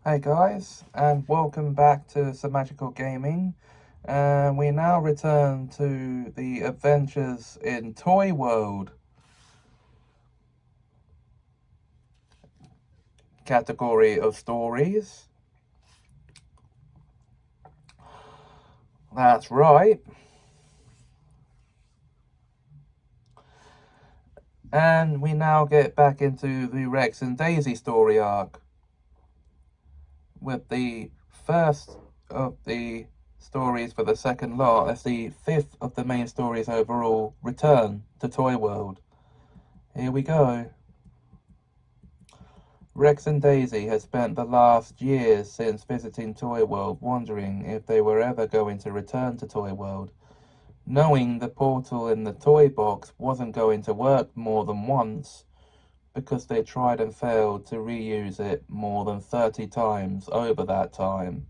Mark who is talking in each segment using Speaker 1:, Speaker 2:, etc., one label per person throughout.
Speaker 1: Hey guys, and welcome back to Semajical Gaming. And we now return to the adventures in Toy World category of stories. That's right. And we now get back into the Rex and Daisy story arc with the first of the stories for the second lot as the fifth of the main stories overall return to Toy World. Here we go. Rex and Daisy had spent the last years since visiting Toy World wondering if they were ever going to return to Toy World, knowing the portal in the toy box wasn't going to work more than once because they tried and failed to reuse it more than 30 times over that time.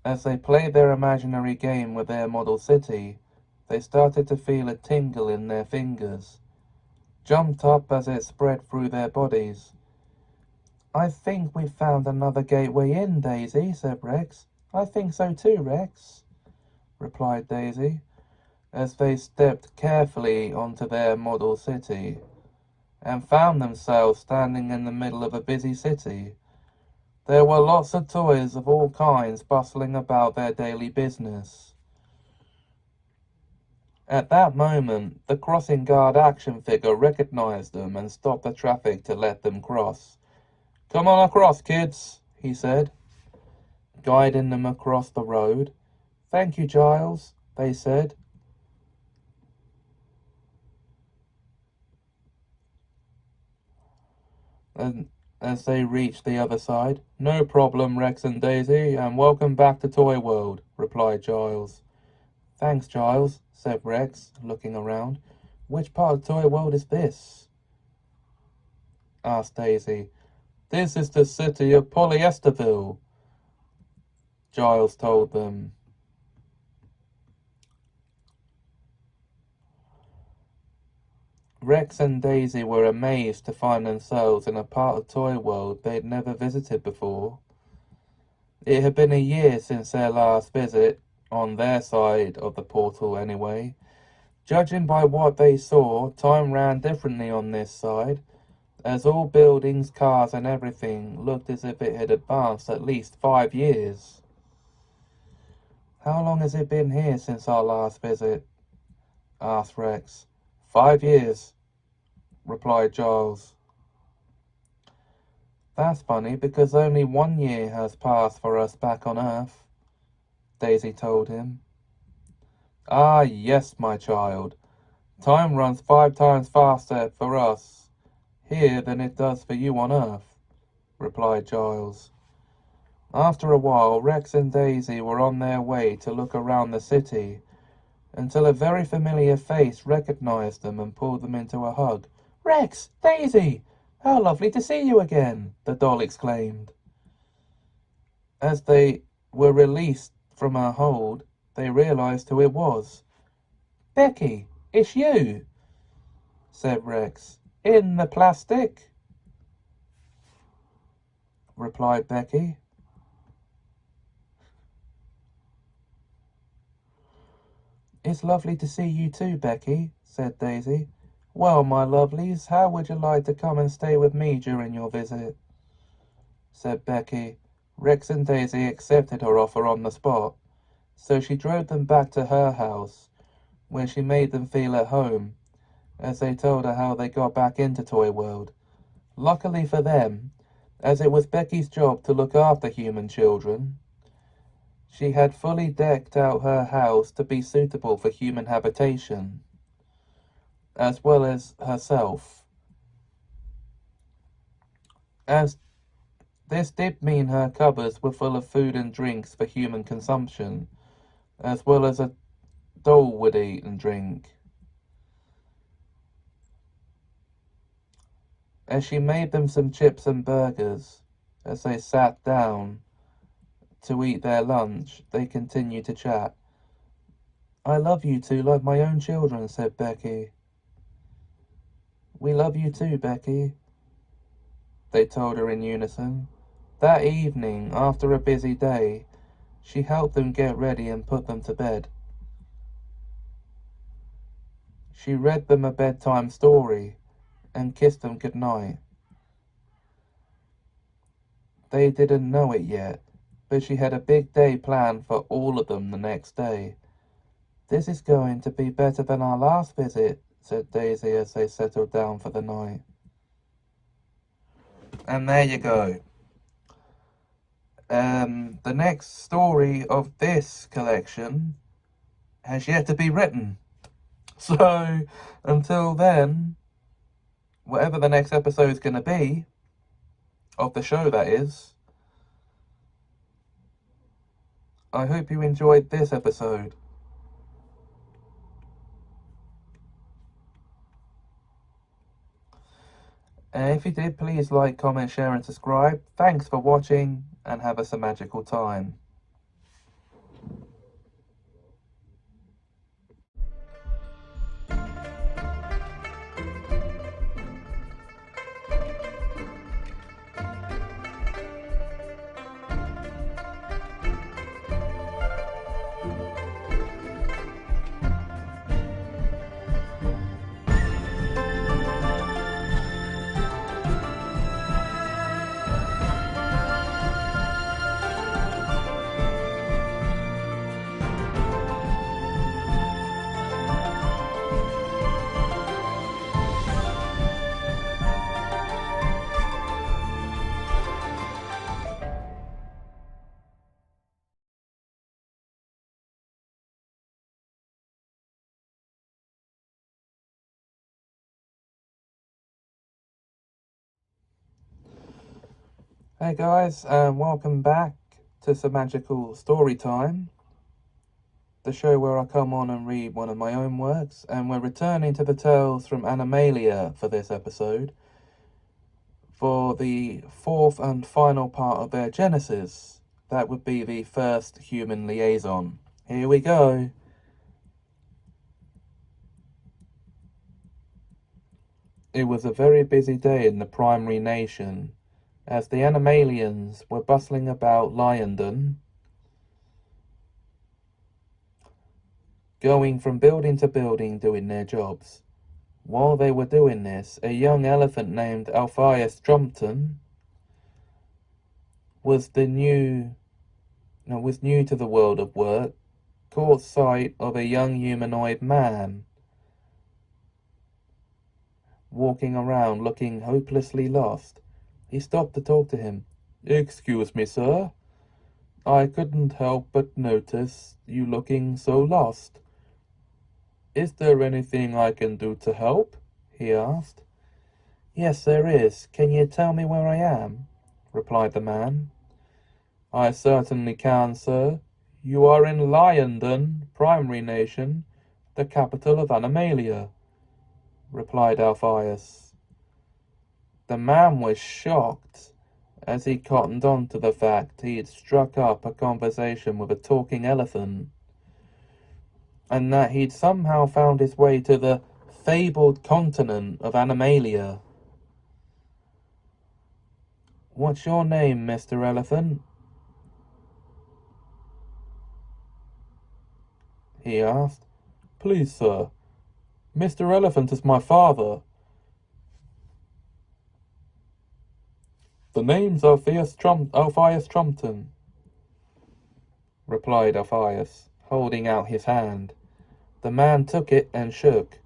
Speaker 1: As they played their imaginary game with their model city, they started to feel a tingle in their fingers, jumped up as it spread through their bodies. "I think we've found another gateway in, Daisy," said Rex. "I think so too, Rex," replied Daisy, as they stepped carefully onto their model city and found themselves standing in the middle of a busy city. There were lots of toys of all kinds bustling about their daily business. At that moment, the crossing guard action figure recognized them and stopped the traffic to let them cross. "Come on across, kids," he said, guiding them across the road. "Thank you, Giles," they said. And as they reached the other side, "No problem, Rex and Daisy, and welcome back to Toy World," replied Giles. "Thanks, Giles," said Rex, looking around. "Which part of Toy World is this?" asked Daisy. "This is the city of Polyesterville," Giles told them. Rex and Daisy were amazed to find themselves in a part of Toy World they'd never visited before. It had been a year since their last visit, on their side of the portal anyway. Judging by what they saw, time ran differently on this side, as all buildings, cars and everything looked as if it had advanced at least 5 years. "How long has it been here since our last visit?" asked Rex. "5 years," replied Giles. "That's funny, because only 1 year has passed for us back on Earth," Daisy told him. "Ah, yes, my child. Time runs 5 times faster for us here than it does for you on Earth," replied Giles. After a while, Rex and Daisy were on their way to look around the city until a very familiar face recognized them and pulled them into a hug. "Rex! Daisy! How lovely to see you again!" the doll exclaimed. As they were released from her hold, they realized who it was. "Becky, it's you," said Rex. "In the plastic," replied Becky. "It's lovely to see you too, Becky," said Daisy. "Well, my lovelies, how would you like to come and stay with me during your visit?" said Becky. Rex and Daisy accepted her offer on the spot, so she drove them back to her house, where she made them feel at home, as they told her how they got back into Toy World. Luckily for them, as it was Becky's job to look after human children, she had fully decked out her house to be suitable for human habitation, as well as herself. As this did mean her cupboards were full of food and drinks for human consumption, as well as a doll would eat and drink. As she made them some chips and burgers, as they sat down to eat their lunch, they continued to chat. "I love you two like my own children," said Becky. "We love you too, Becky," they told her in unison. That evening, after a busy day, she helped them get ready and put them to bed. She read them a bedtime story and kissed them goodnight. They didn't know it yet, but she had a big day planned for all of them the next day. "This is going to be better than our last visit," said Daisy as they settled down for the night. And there you go. The next story of this collection has yet to be written. So, until then, whatever the next episode is going to be, of the show that is, I hope you enjoyed this episode. And if you did, please like, comment, share and subscribe. Thanks for watching and have a Semajical time. Hey guys, welcome back to Semajical Story Time, the show where I come on and read one of my own works, and we're returning to the tales from Animalia for this episode, for the fourth and final part of their genesis. That would be the first human liaison. Here we go. It was a very busy day in the primary nation, as the Animalians were bustling about Lyondon, going from building to building doing their jobs. While they were doing this, a young elephant named Alpheus Trumpton was new to the world of work, caught sight of a young humanoid man walking around looking hopelessly lost. He stopped to talk to him. "Excuse me, sir. I couldn't help but notice you looking so lost. Is there anything I can do to help?" he asked. "Yes, there is. Can you tell me where I am?" replied the man. "I certainly can, sir. You are in Lyondon, Primary Nation, the capital of Animalia," replied Alpheus. The man was shocked as he cottoned on to the fact he had struck up a conversation with a talking elephant, and that he'd somehow found his way to the fabled continent of Animalia. "What's your name, Mr. Elephant?" he asked. "Please, sir, Mr. Elephant is my father. The name's Alpheus Trumpton," replied Alpheus, holding out his hand. The man took it and shook.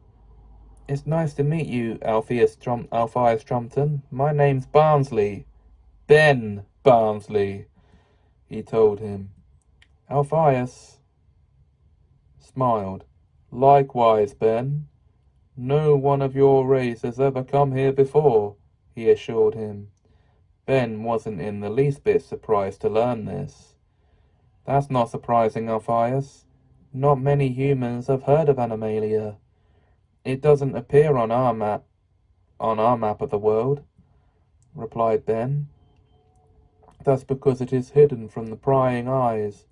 Speaker 1: "It's nice to meet you, Alpheus Trumpton. My name's Barnsley. Ben Barnsley," he told him. Alpheus smiled. "Likewise, Ben. No one of your race has ever come here before," he assured him. Ben wasn't in the least bit surprised to learn this. "That's not surprising, Alpheus. Not many humans have heard of Animalia. It doesn't appear on our map of the world," replied Ben. "That's because it is hidden from the prying eyes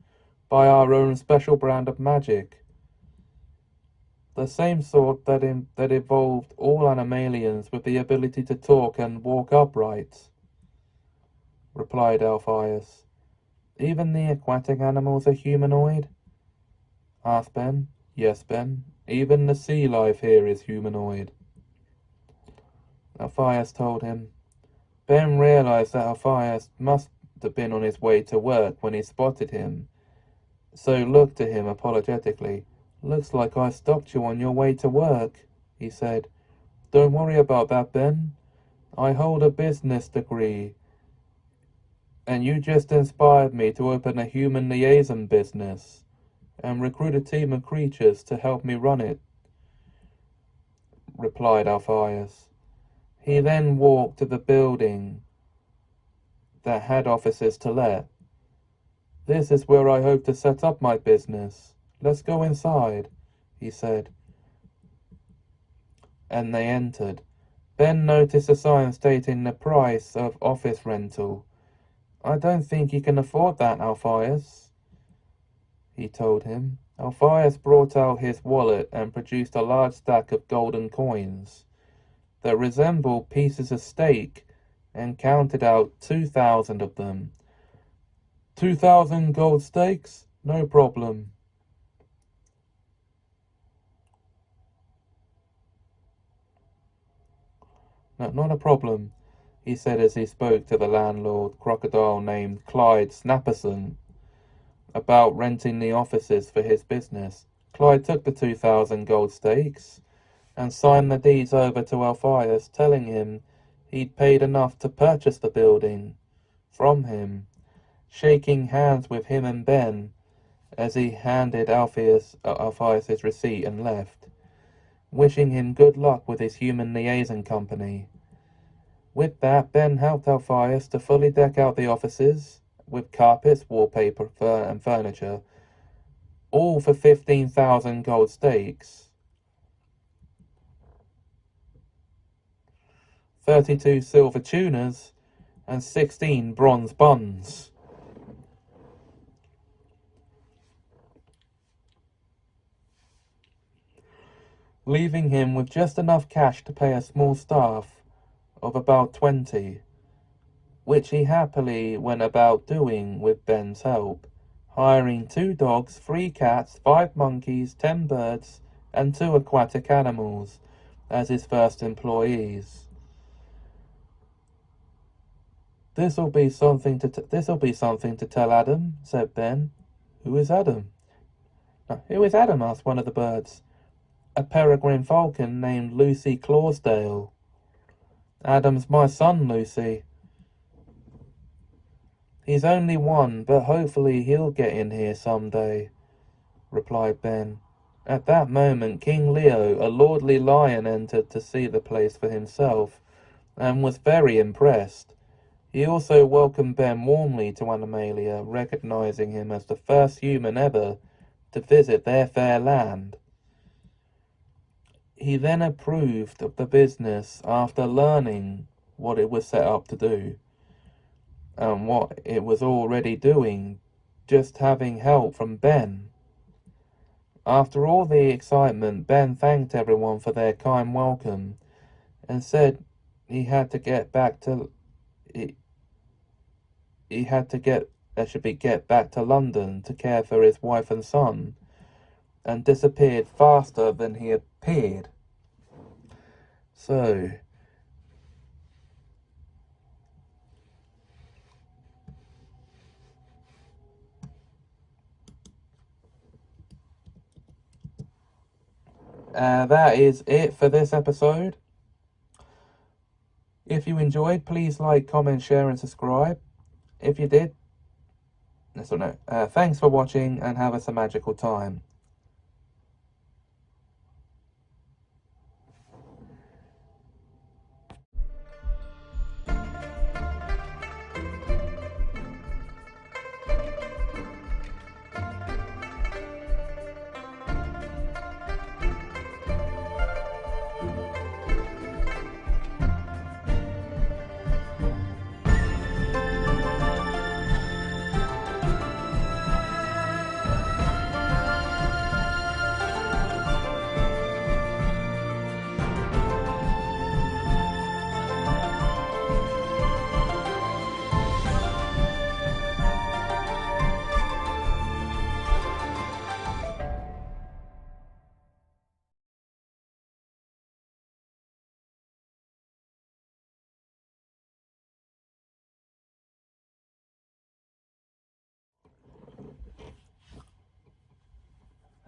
Speaker 1: by our own special brand of magic. The same sort that evolved all Animalians with the ability to talk and walk upright." replied Alpheus. Even the aquatic animals are humanoid? Asked Ben. Yes, Ben. Even the sea life here is humanoid. Alpheus told him. Ben realized that Alpheus must have been on his way to work when he spotted him, so looked at him apologetically. Looks like I stopped you on your way to work, he said. Don't worry about that, Ben. I hold a business degree, and you just inspired me to open a human liaison business and recruit a team of creatures to help me run it, replied Alpheus. He then walked to the building that had offices to let. This is where I hope to set up my business. Let's go inside, he said. And they entered. Ben noticed a sign stating the price of office rental. I don't think you can afford that, Alpheus, he told him. Alpheus brought out his wallet and produced a large stack of golden coins that resembled pieces of steak and counted out 2,000 of them. 2,000 gold steaks? No problem. No, not a problem, he said as he spoke to the landlord, crocodile named Clyde Snapperson, about renting the offices for his business. Clyde took the 2,000 gold steaks and signed the deeds over to Alpheus, telling him he'd paid enough to purchase the building from him, shaking hands with him and Ben as he handed Alpheus' receipt and left, wishing him good luck with his human liaison company. With that, Ben helped Alpheus to fully deck out the offices with carpets, wallpaper, and furniture, all for 15,000 gold steaks, 32 silver tunas, and 16 bronze buns. Leaving him with just enough cash to pay a small staff of about 20, which he happily went about doing with Ben's help, hiring 2 dogs, 3 cats, 5 monkeys, 10 birds, and 2 aquatic animals as his first employees. This'll be something to tell Adam, said Ben. Who is Adam? Who is Adam? Asked one of the birds. A peregrine falcon named Lucy Clausdale. Adam's my son, Lucy. He's only 1, but hopefully he'll get in here someday, replied Ben. At that moment, King Leo, a lordly lion, entered to see the place for himself, and was very impressed. He also welcomed Ben warmly to Animalia, recognizing him as the first human ever to visit their fair land. He then approved of the business after learning what it was set up to do, and what it was already doing, just having help from Ben. After all the excitement, Ben thanked everyone for their kind welcome, and said he had to get back to London to care for his wife and son, and disappeared faster than he appeared. So, that is it for this episode. If you enjoyed, please like, comment, share, and subscribe. If you did, thanks for watching and have a Semajical time.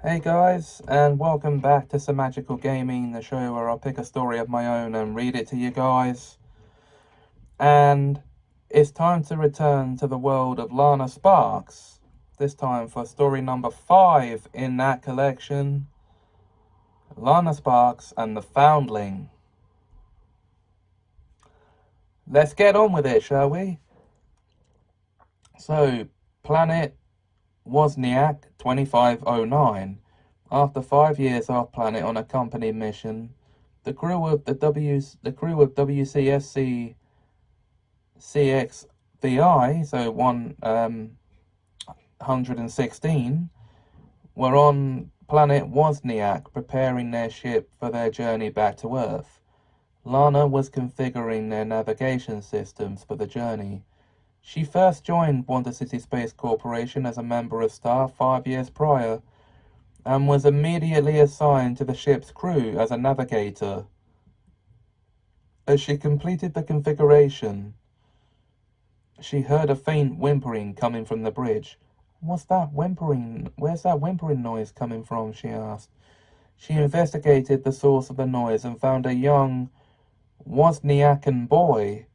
Speaker 1: Hey guys, and welcome back to Semajical Gaming, the show where I'll pick a story of my own and read it to you guys. And it's time to return to the world of Lana Sparks. This time for story number 5 in that collection, Lana Sparks and the Foundling. Let's get on with it, shall we? So, planet Wozniak 2509. After 5 years off planet on a company mission, the crew of WCSC CXVI, so 116, were on planet Wozniak preparing their ship for their journey back to Earth. Lana was configuring their navigation systems for the journey. She first joined Wonder City Space Corporation as a member of staff 5 years prior, and was immediately assigned to the ship's crew as a navigator. As she completed the configuration, she heard a faint whimpering coming from the bridge. What's that whimpering? Where's that whimpering noise coming from? She asked. She investigated the source of the noise and found a young Wozniakan boy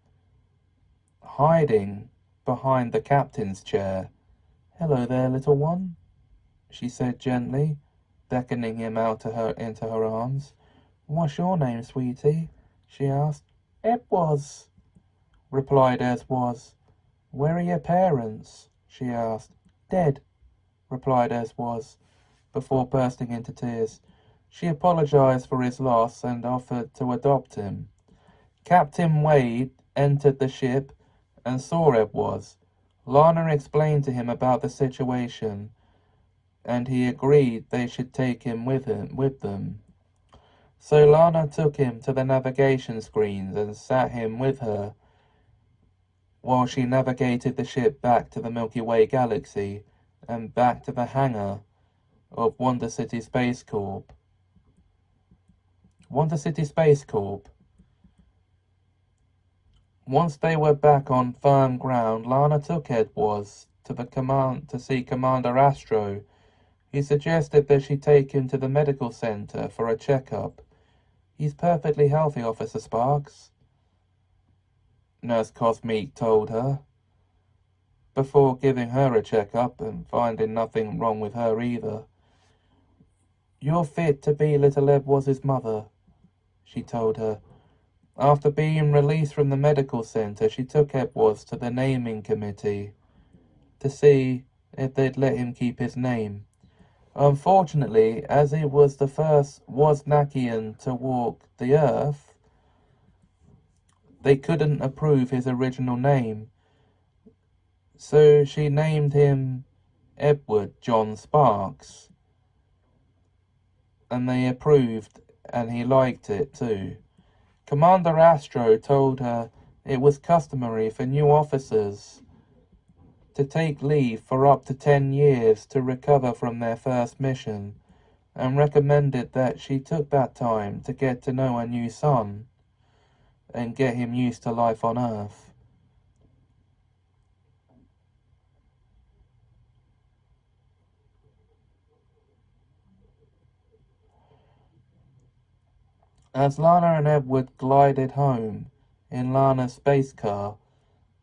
Speaker 1: hiding behind the captain's chair. Hello there, little one, she said gently, beckoning him out to her into her arms. What's your name, sweetie? She asked. It was, replied as was. Where are your parents? She asked. Dead, replied as was, before bursting into tears. She apologized for his loss and offered to adopt him. Captain Wade entered the ship and saw Ed was. Lana explained to him about the situation, and he agreed they should take him with them. So Lana took him to the navigation screens and sat him with her while she navigated the ship back to the Milky Way galaxy and back to the hangar of Wonder City Space Corp. Wonder City Space Corp. Once they were back on firm ground, Lana took Edwards to the command to see Commander Astro. He suggested that she take him to the medical center for a checkup. He's perfectly healthy, Officer Sparks, Nurse Cosmic told her, before giving her a checkup and finding nothing wrong with her either. You're fit to be little Edwards' mother, she told her. After being released from the medical center, she took Edwards to the naming committee to see if they'd let him keep his name. Unfortunately, as he was the first Wozniakian to walk the Earth, they couldn't approve his original name. So she named him Edward John Sparks. And they approved, and he liked it too. Commander Astro told her it was customary for new officers to take leave for up to 10 years to recover from their first mission, and recommended that she took that time to get to know her new son and get him used to life on Earth. As Lana and Edward glided home in Lana's space car,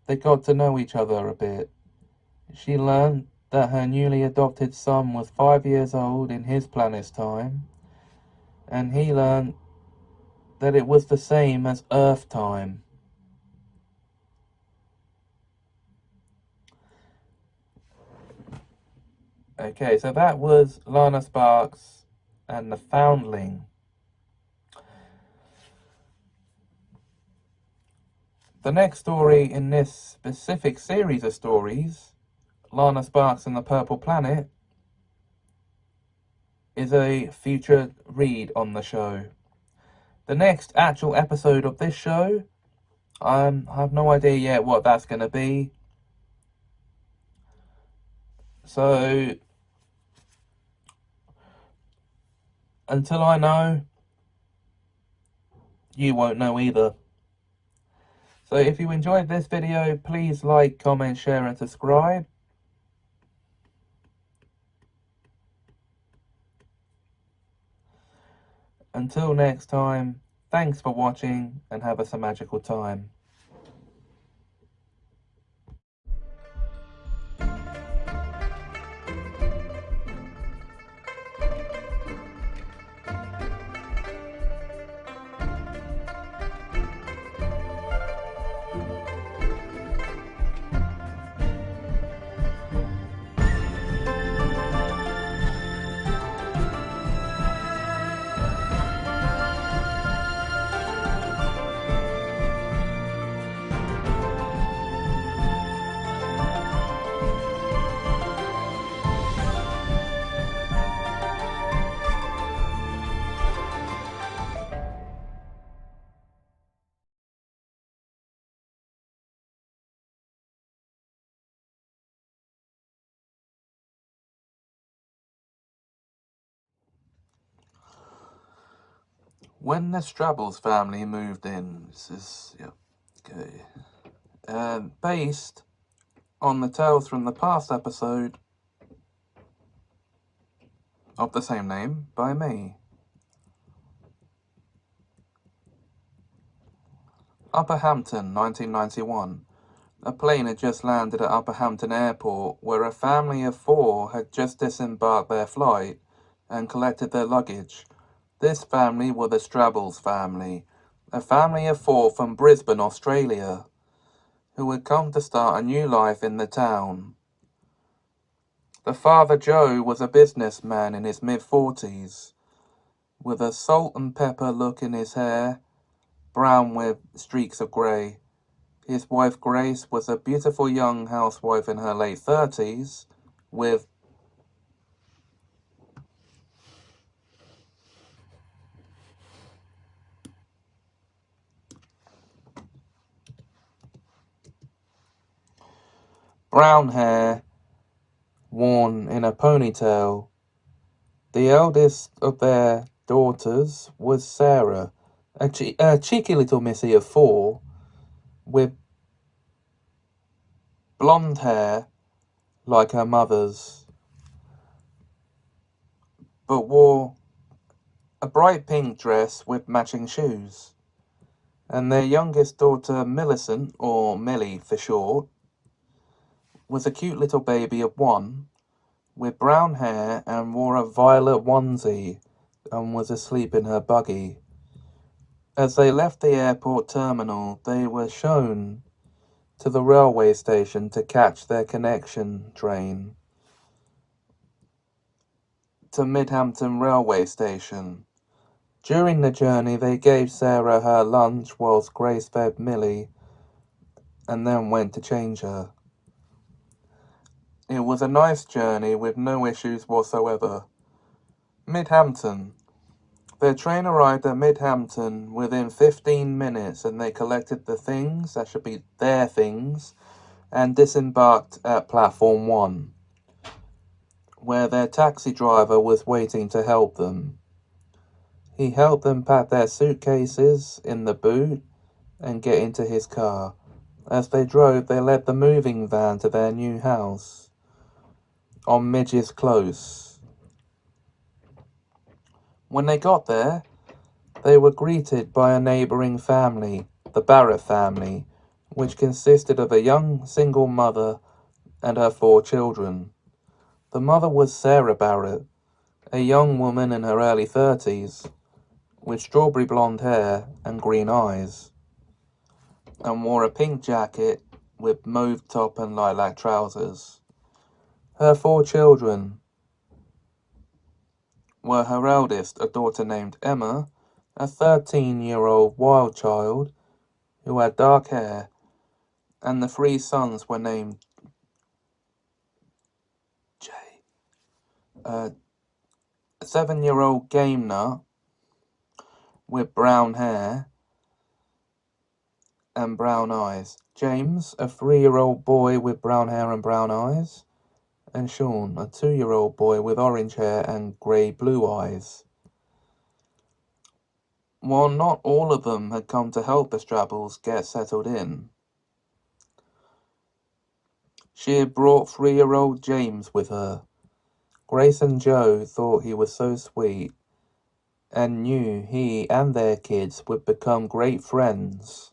Speaker 1: they got to know each other a bit. She learned that her newly adopted son was 5 years old in his planet's time, and he learned that it was the same as Earth time. Okay, so that was Lana Sparks and the Foundling. The next story in this specific series of stories, Lana Sparks and the Purple Planet, is a future read on the show. The next actual episode of this show, I have no idea yet what that's going to be. So, until I know, you won't know either. So if you enjoyed this video, please like, comment, share and subscribe. Until next time, thanks for watching and have a Semajical time. When the Strabbles family moved in, this is, okay, based on the tales from the past episode of the same name by me. Upper Hampton, 1991. A plane had just landed at Upper Hampton Airport, where a family of 4 had just disembarked their flight and collected their luggage. This family were the Strabbles family, a family of 4 from Brisbane, Australia, who had come to start a new life in the town. The father, Joe, was a businessman in his mid-40s, with a salt and pepper look in his hair, brown with streaks of grey. His wife, Grace, was a beautiful young housewife in her late 30s, with brown hair worn in a ponytail. The eldest of their daughters was Sarah, a cheeky little missy of 4, with blonde hair like her mother's, but wore a bright pink dress with matching shoes. And their youngest daughter, Millicent, or Millie for short, was a cute little baby of 1, with brown hair and wore a violet onesie and was asleep in her buggy. As they left the airport terminal, they were shown to the railway station to catch their connection train to Midhampton railway station. During the journey, they gave Sarah her lunch whilst Grace fed Millie and then went to change her. It was a nice journey with no issues whatsoever. Midhampton. Their train arrived at Midhampton within 15 minutes and they collected the things that should be their things and disembarked at platform 1, where their taxi driver was waiting to help them. He helped them pack their suitcases in the boot and get into his car. As they drove, they led the moving van to their new house on Midges Close. When they got there, they were greeted by a neighbouring family, the Barrett family, which consisted of a young single mother and her 4 children. The mother was Sarah Barrett, a young woman in her early 30s, with strawberry blonde hair and green eyes, and wore a pink jacket with mauve top and lilac trousers. Her 4 children were her eldest, a daughter named Emma, a 13-year-old wild child who had dark hair, and the 3 sons were named Jay, a 7-year-old game nut with brown hair and brown eyes, James, a 3-year-old boy with brown hair and brown eyes, and Sean, a 2-year-old boy with orange hair and grey-blue eyes. While not all of them had come to help the Strabbles get settled in, she had brought 3-year-old James with her. Grace and Joe thought he was so sweet, and knew he and their kids would become great friends.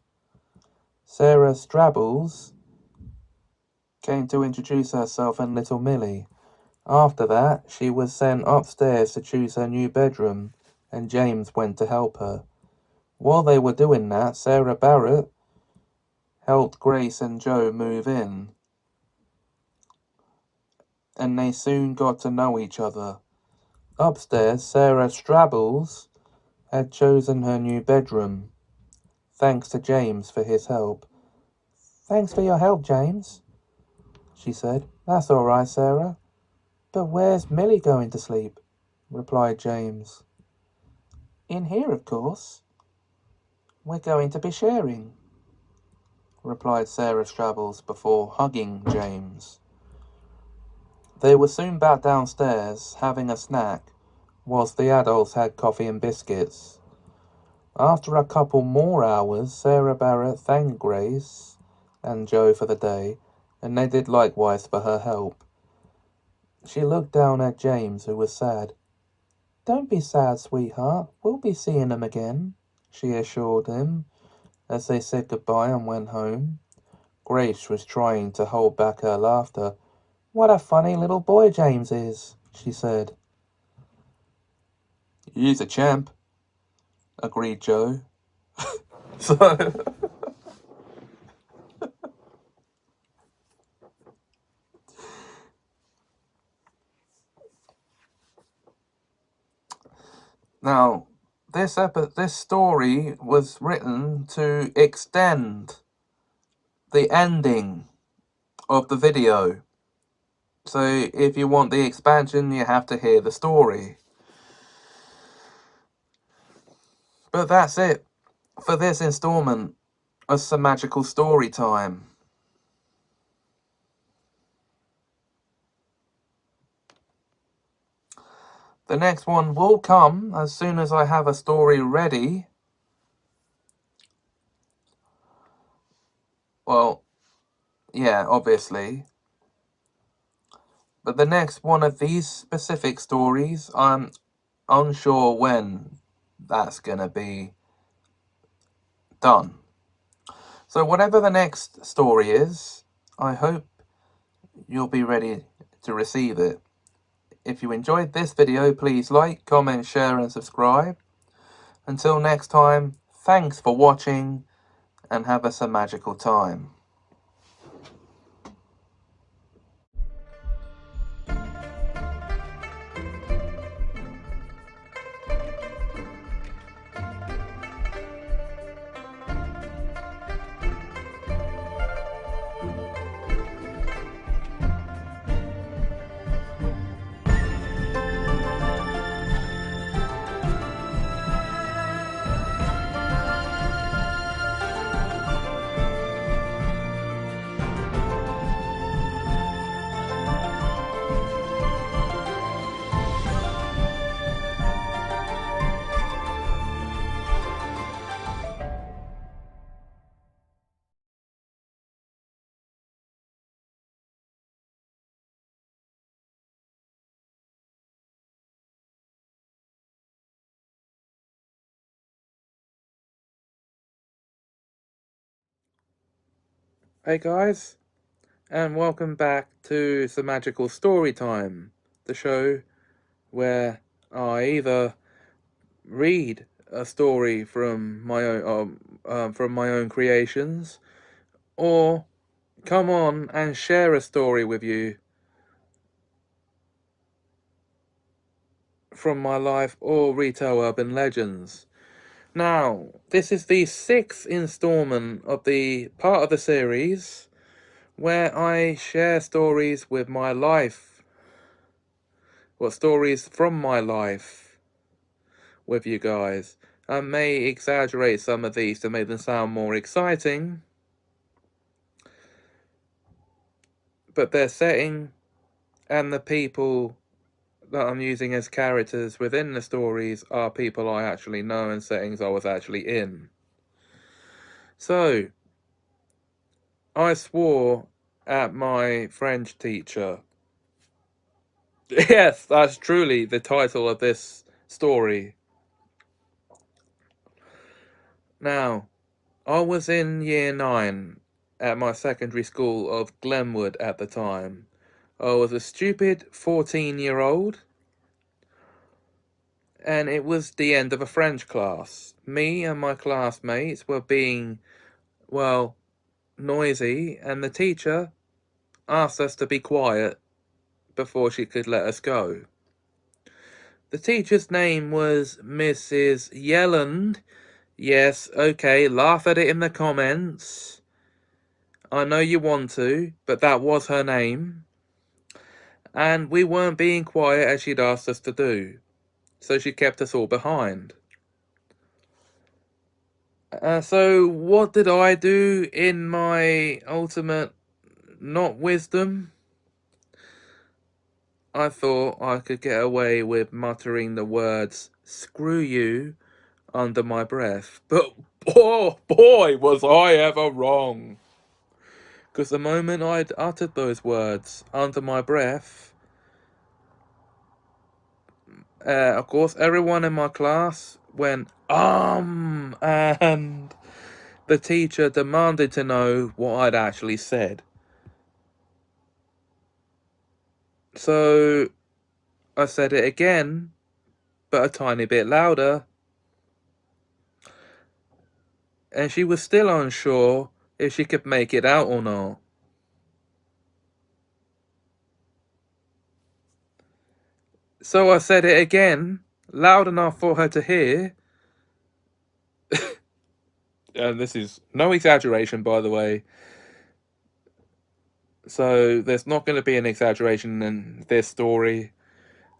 Speaker 1: Sarah Strabbles came to introduce herself and little Millie. After that, she was sent upstairs to choose her new bedroom, and James went to help her. While they were doing that, Sarah Barrett helped Grace and Joe move in, and they soon got to know each other. Upstairs, Sarah Strabbles had chosen her new bedroom, thanks to James for his help. "Thanks for your help, James," she said. "That's all right, Sarah. But where's Millie going to sleep?" replied James. "In here, of course. We're going to be sharing," replied Sarah Strabbles before hugging James. They were soon back downstairs, having a snack, whilst the adults had coffee and biscuits. After a couple more hours, Sarah Barrett thanked Grace and Joe for the day, and they did likewise for her help. She looked down at James, who was sad. "Don't be sad, sweetheart. We'll be seeing them again," she assured him as they said goodbye and went home. Grace was trying to hold back her laughter. "What a funny little boy James is," she said. "He's a champ," agreed Joe. So now this story was written to extend the ending of the video. So if you want the expansion, you have to hear the story. But that's it for this installment of Semajical Story Time. The next one will come as soon as I have a story ready. Well, yeah, obviously. But the next one of these specific stories, I'm unsure when that's going to be done. So whatever the next story is, I hope you'll be ready to receive it. If you enjoyed this video, please like, comment, share and subscribe. Until next time, thanks for watching and have a magical time. Hey guys, and welcome back to Semajical Story Time, the show where I either read a story from my own creations, or come on and share a story with you from my life or retell urban legends. Now, this is the 6th installment of the part of the series where I share stories with my life, or stories from my life with you guys. I may exaggerate some of these to make them sound more exciting, but their setting and the people that I'm using as characters within the stories are people I actually know and settings I was actually in. So, I swore at my French teacher. Yes, that's truly the title of this story. Now, I was in year 9 at my secondary school of Glenwood at the time. I was a stupid 14-year-old, and it was the end of a French class. Me and my classmates were being, well, noisy, and the teacher asked us to be quiet before she could let us go. The teacher's name was Mrs. Yelland. Yes, okay, laugh at it in the comments. I know you want to, but that was her name. And we weren't being quiet as she'd asked us to do, so she kept us all behind. So what did I do in my ultimate not wisdom? I thought I could get away with muttering the words, "screw you," under my breath. But oh boy, was I ever wrong. Because the moment I'd uttered those words under my breath, of course, everyone in my class went, and the teacher demanded to know what I'd actually said. So I said it again, but a tiny bit louder, and she was still unsure if she could make it out or not. So I said it again, loud enough for her to hear. And this is no exaggeration, by the way. So there's not going to be an exaggeration in this story.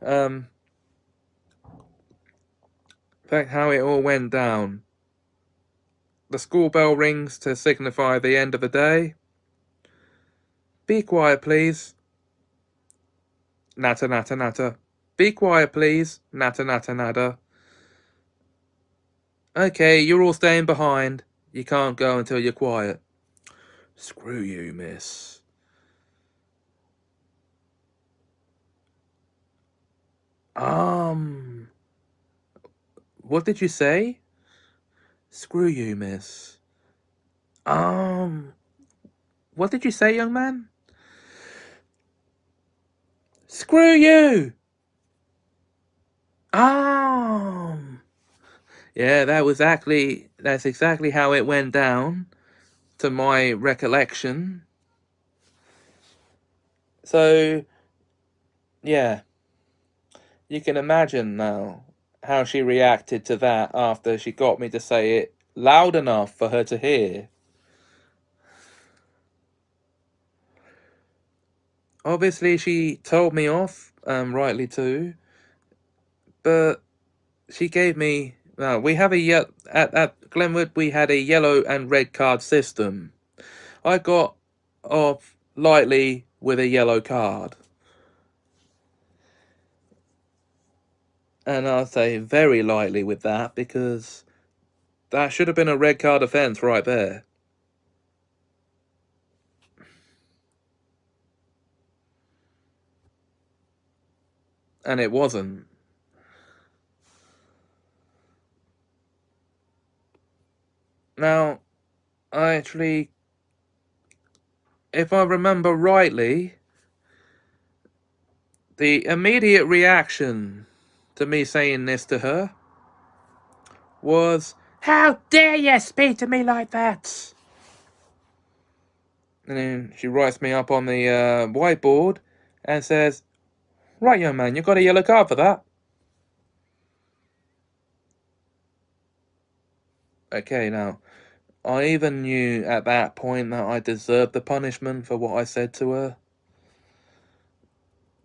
Speaker 1: In fact, how it all went down. The school bell rings to signify the end of the day. Be quiet, please. Natter, natter, natter. Be quiet, please. Natter, natter, natter. Okay, you're all staying behind. You can't go until you're quiet. Screw you, miss. What did you say? Screw you, miss. What did you say, young man? Screw you! Yeah, that's exactly how it went down, to my recollection. So, yeah, you can imagine now how she reacted to that after she got me to say it loud enough for her to hear. Obviously, she told me off, rightly too, but she gave me. We have at Glenwood we had a yellow and red card system. I got off lightly with a yellow card. And I'll say very lightly with that, because that should have been a red card offence right there. And it wasn't. Now, if I remember rightly, the immediate reaction to me saying this to her was, "How dare you speak to me like that?" And then she writes me up on the whiteboard and says, "Right, young man, you got a yellow card for that." Okay, now, I even knew at that point that I deserved the punishment for what I said to her.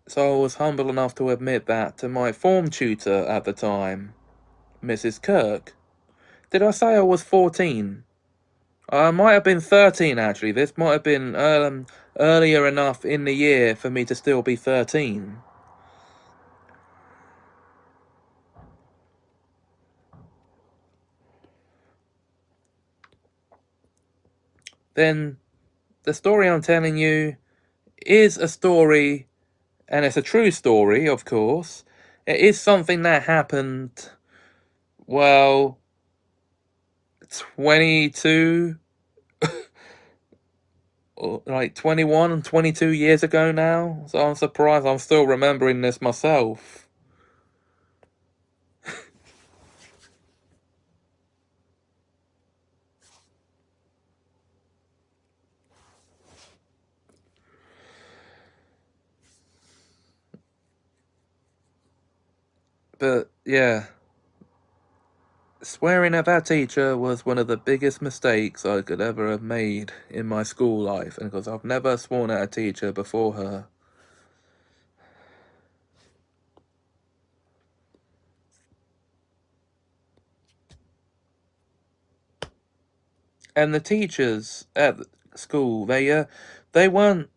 Speaker 1: So I was humble enough to admit that to my form tutor at the time, Mrs. Kirk. Did I say I was 14? I might have been 13, actually. This might have been earlier enough in the year for me to still be 13. Then the story I'm telling you is a story, and it's a true story, of course. It is something that happened, well, 22, like 21 and 22 years ago now. So I'm surprised I'm still remembering this myself. But yeah, swearing at that teacher was one of the biggest mistakes I could ever have made in my school life, and because I've never sworn at a teacher before her. And the teachers at school, they weren't,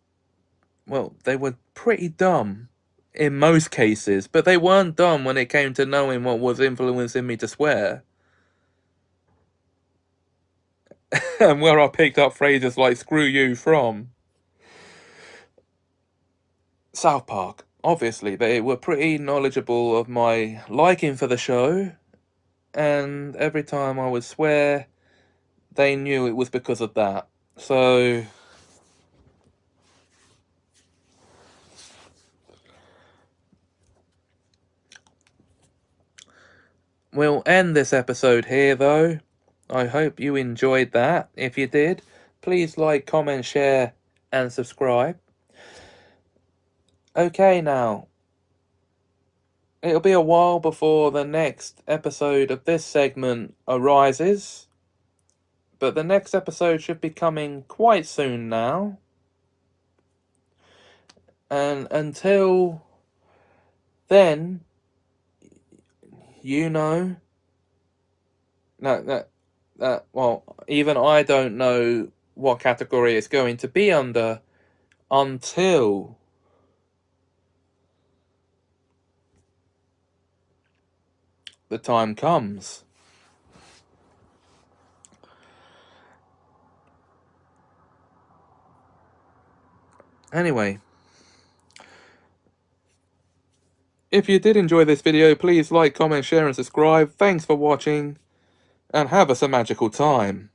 Speaker 1: well, they were pretty dumb in most cases, but they weren't dumb when it came to knowing what was influencing me to swear. And where I picked up phrases like screw you from. South Park, obviously. They were pretty knowledgeable of my liking for the show, and every time I would swear, they knew it was because of that. So, we'll end this episode here, though. I hope you enjoyed that. If you did, please like, comment, share, and subscribe. Okay, now. It'll be a while before the next episode of this segment arises, but the next episode should be coming quite soon now. And until then, you know, well, even I don't know what category it's going to be under until the time comes. Anyway, if you did enjoy this video, please like, comment, share, and subscribe. Thanks for watching, and have us a magical time.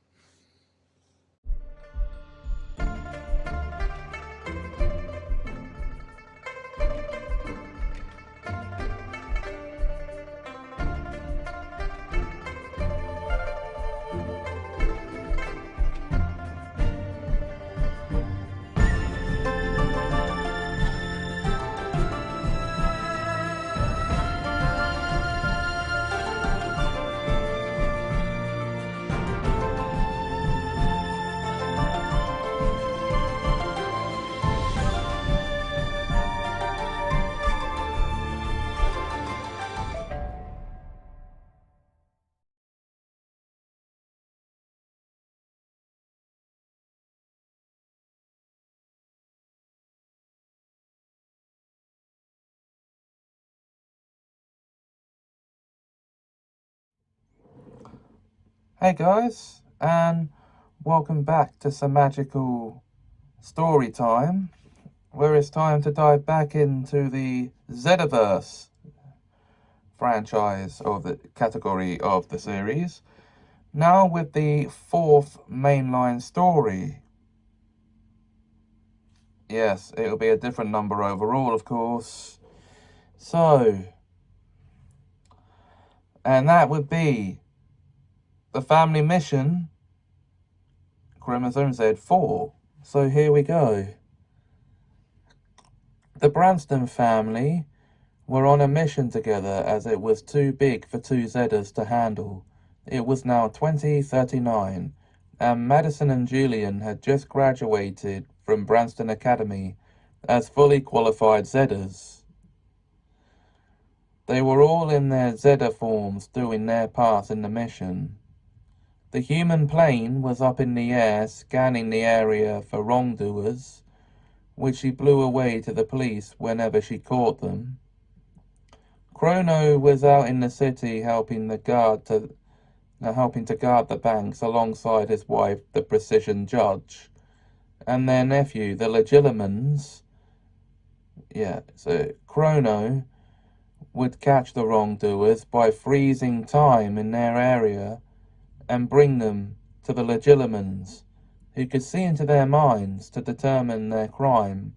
Speaker 1: Hey guys, and welcome back to Semajical Story Time, where it's time to dive back into the Zediverse franchise, or the category of the series, now with the fourth mainline story. Yes, it'll be a different number overall, of course. So, and that would be the family mission, Chromosome Z4. So here we go. The Branston family were on a mission together as it was too big for two Zedders to handle. It was now 2039, and Madison and Julian had just graduated from Branston Academy as fully qualified Zedders. They were all in their Zedder forms doing their part in the mission. The human plane was up in the air scanning the area for wrongdoers, which she blew away to the police whenever she caught them. Chrono was out in the city helping to guard the banks alongside his wife, the Precision Judge, and their nephew, the Legilimens. So Chrono would catch the wrongdoers by freezing time in their area and bring them to the legilimens, who could see into their minds to determine their crime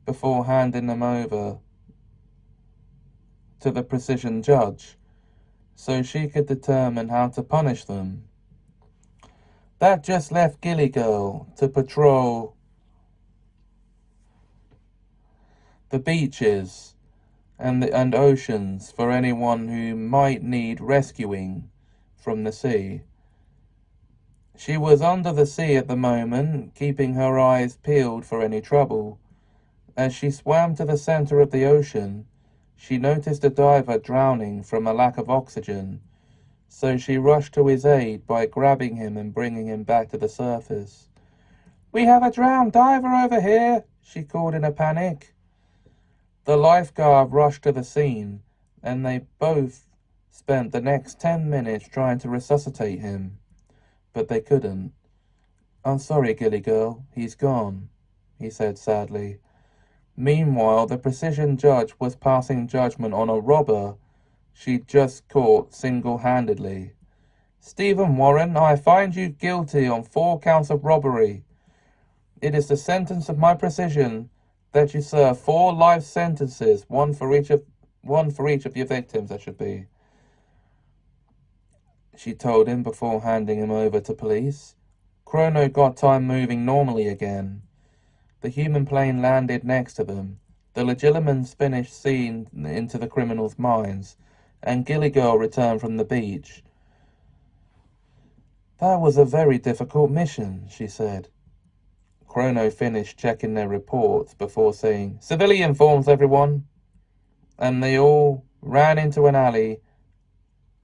Speaker 1: before handing them over to the precision judge, so she could determine how to punish them. That just left Gilly Girl to patrol the beaches and oceans for anyone who might need rescuing from the sea. She was under the sea at the moment, keeping her eyes peeled for any trouble. As she swam to the center of the ocean, she noticed a diver drowning from a lack of oxygen, so she rushed to his aid by grabbing him and bringing him back to the surface. "We have a drowned diver over here," she called in a panic. The lifeguard rushed to the scene, and they both spent the next 10 minutes trying to resuscitate him, but they couldn't. "I'm sorry, Gilly Girl, he's gone," he said sadly. Meanwhile, the precision judge was passing judgment on a robber she'd just caught single-handedly. "Stephen Warren, I find you guilty on 4 counts of robbery. It is the sentence of my precision that you serve 4 life sentences, one for each of your victims, that should be," she told him before handing him over to police. Chrono got time moving normally again. The human plane landed next to them. The legilimens finished seeing into the criminals' minds, and Gilly Girl returned from the beach. "That was a very difficult mission," she said. Chrono finished checking their reports before saying, "Civilian forms, everyone," and they all ran into an alley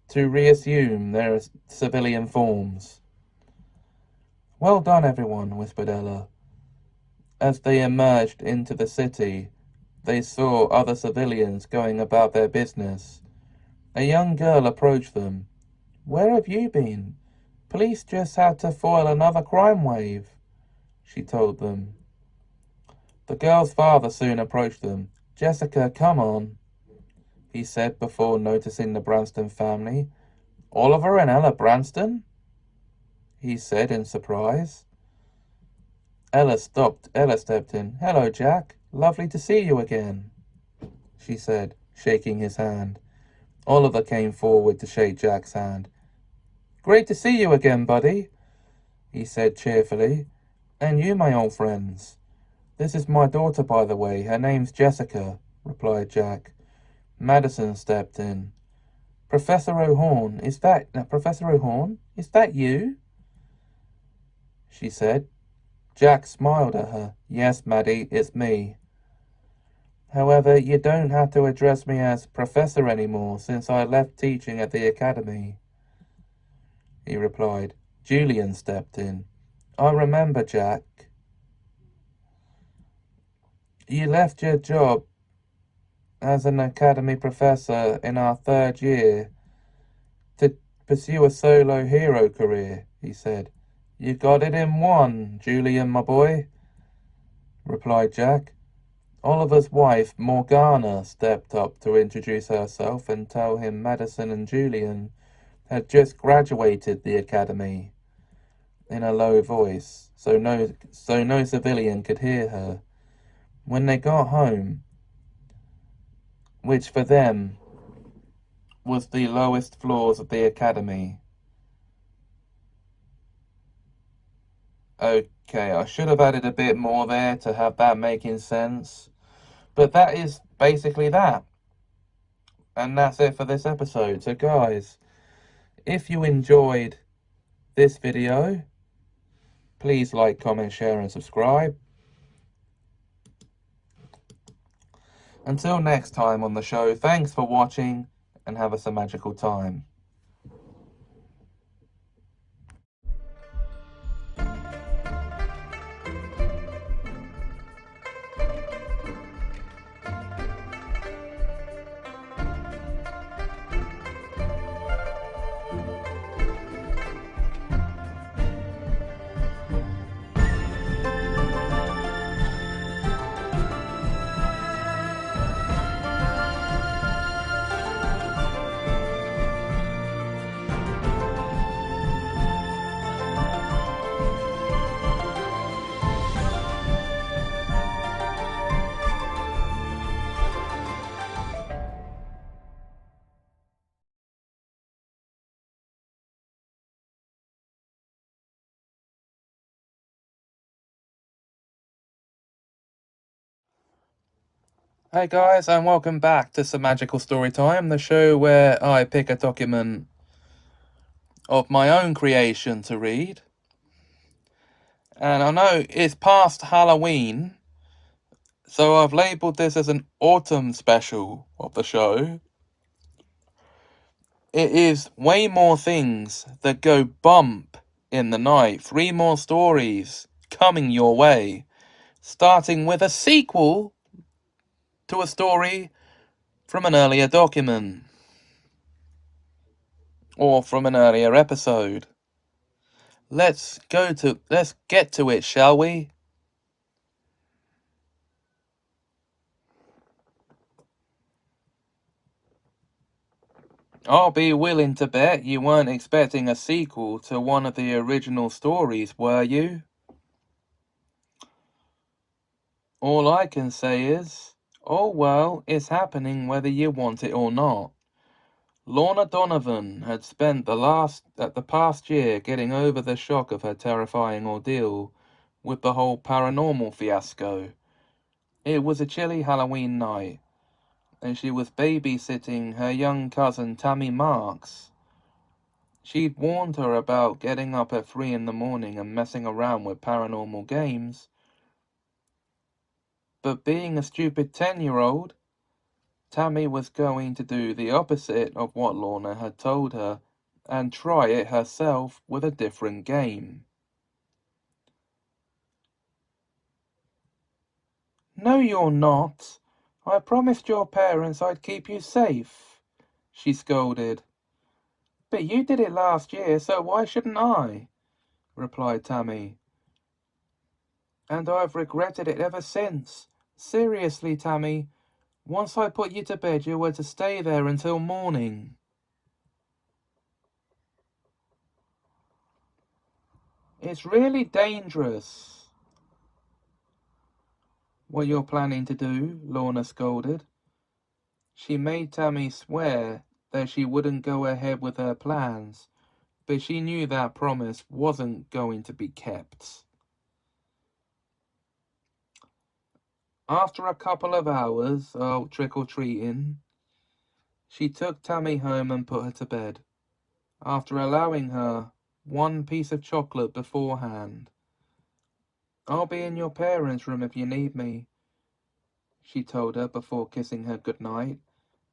Speaker 1: to reassume their civilian forms. "Well done, everyone," whispered Ella. As they emerged into the city, they saw other civilians going about their business. A young girl approached them. "Where have you been? Police just had to foil another crime wave," she told them. The girl's father soon approached them. "Jessica, come on," he said before noticing the Branston family. "Oliver and Ella Branston?" he said in surprise. Ella stepped in. "Hello, Jack. Lovely to see you again," she said, shaking his hand. Oliver came forward to shake Jack's hand. "Great to see you again, buddy," he said cheerfully. "And you, my old friends. This is my daughter, by the way. Her name's Jessica," replied Jack. Madison stepped in. Professor O'Horn, is that you?" she said. Jack smiled at her. "Yes, Maddie, it's me. However, you don't have to address me as Professor anymore since I left teaching at the academy," he replied. Julian stepped in. "I remember, Jack. You left your job as an academy professor in our 3rd year to pursue a solo hero career," he said. "You got it in one, Julian, my boy," replied Jack. Oliver's wife, Morgana, stepped up to introduce herself and tell him Madison and Julian had just graduated the academy in a low voice, so no civilian could hear her. When they got home, which for them was the lowest floors of the academy. Okay, I should have added a bit more there to have that making sense. But that is basically that. And that's it for this episode. So guys, if you enjoyed this video, please like, comment, share and subscribe. Until next time on the show, thanks for watching and have a Semajical time. Hey guys, and welcome back to Semajical Story Time, the show where I pick a document of my own creation to read. And I know it's past Halloween, so I've labelled this as an autumn special of the show. It is way more things that go bump in the night. 3 more stories coming your way, starting with a sequel to a story from an earlier document, or from an earlier episode. Let's get to it, shall we? I'll be willing to bet you weren't expecting a sequel to one of the original stories, were you? All I can say is, oh well, it's happening whether you want it or not. Lorna Donovan had spent the past year getting over the shock of her terrifying ordeal with the whole paranormal fiasco. It was a chilly Halloween night, and she was babysitting her young cousin Tammy Marks. She'd warned her about getting up at 3 in the morning and messing around with paranormal games, but being a stupid 10-year-old, Tammy was going to do the opposite of what Lorna had told her and try it herself with a different game. No, you're not. I promised your parents I'd keep you safe, she scolded. But you did it last year, so why shouldn't I? Replied Tammy. And I've regretted it ever since. Seriously, Tammy, once I put you to bed, you were to stay there until morning. It's really dangerous what you're planning to do, Lorna scolded. She made Tammy swear that she wouldn't go ahead with her plans, but she knew that promise wasn't going to be kept. After a couple of hours of trick-or-treating, she took Tammy home and put her to bed, after allowing her one piece of chocolate beforehand. I'll be in your parents' room if you need me, she told her before kissing her goodnight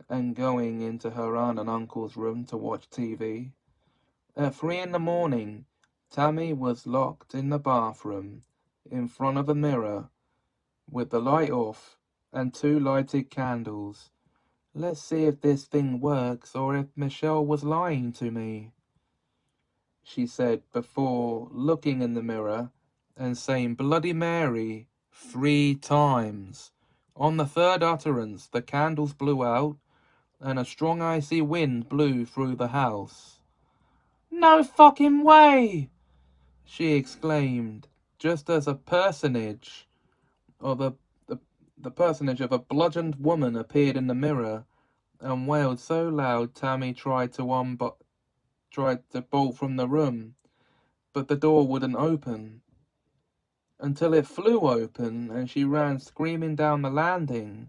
Speaker 1: and going into her aunt and uncle's room to watch TV. At 3 in the morning, Tammy was locked in the bathroom in front of a mirror with the light off and 2 lighted candles. Let's see if this thing works or if Michelle was lying to me, she said before looking in the mirror and saying Bloody Mary 3 times. On the third utterance, the candles blew out and a strong icy wind blew through the house. No fucking way! She exclaimed, just as a personage of the personage of a bludgeoned woman appeared in the mirror and wailed so loud Tammy tried to bolt from the room, but the door wouldn't open, until it flew open and she ran screaming down the landing,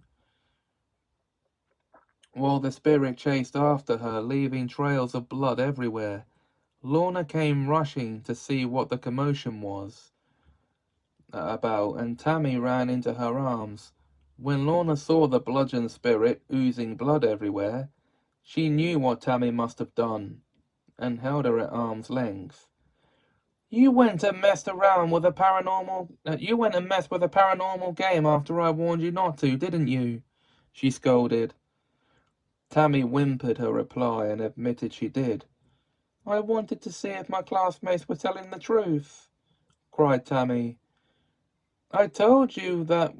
Speaker 1: while the spirit chased after her, leaving trails of blood everywhere. Lorna came rushing to see what the commotion was about, and Tammy ran into her arms. When Lorna saw the bludgeon spirit oozing blood everywhere, she knew what Tammy must have done, and held her at arm's length. You went and messed with a paranormal game after I warned you not to, didn't you? She scolded. Tammy whimpered her reply and admitted she did. I wanted to see if my classmates were telling the truth, cried Tammy. I told you that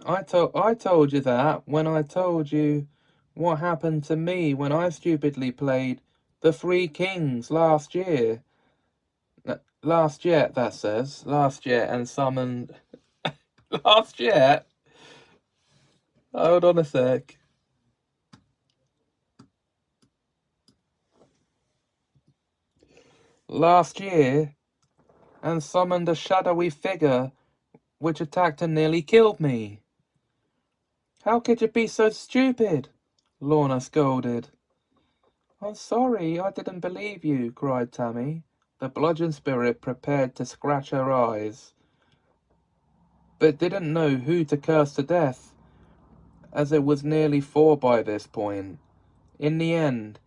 Speaker 1: I told you that when I told you what happened to me when I stupidly played the Three Kings last year. Last year, that says. Last year and summoned last year. Hold on a sec. Last year and summoned a shadowy figure which attacked and nearly killed me. How could you be so stupid? Lorna scolded. I'm sorry, I didn't believe you, cried Tammy, the bludgeon spirit prepared to scratch her eyes, but didn't know who to curse to death, as it was nearly 4 by this point. In the end,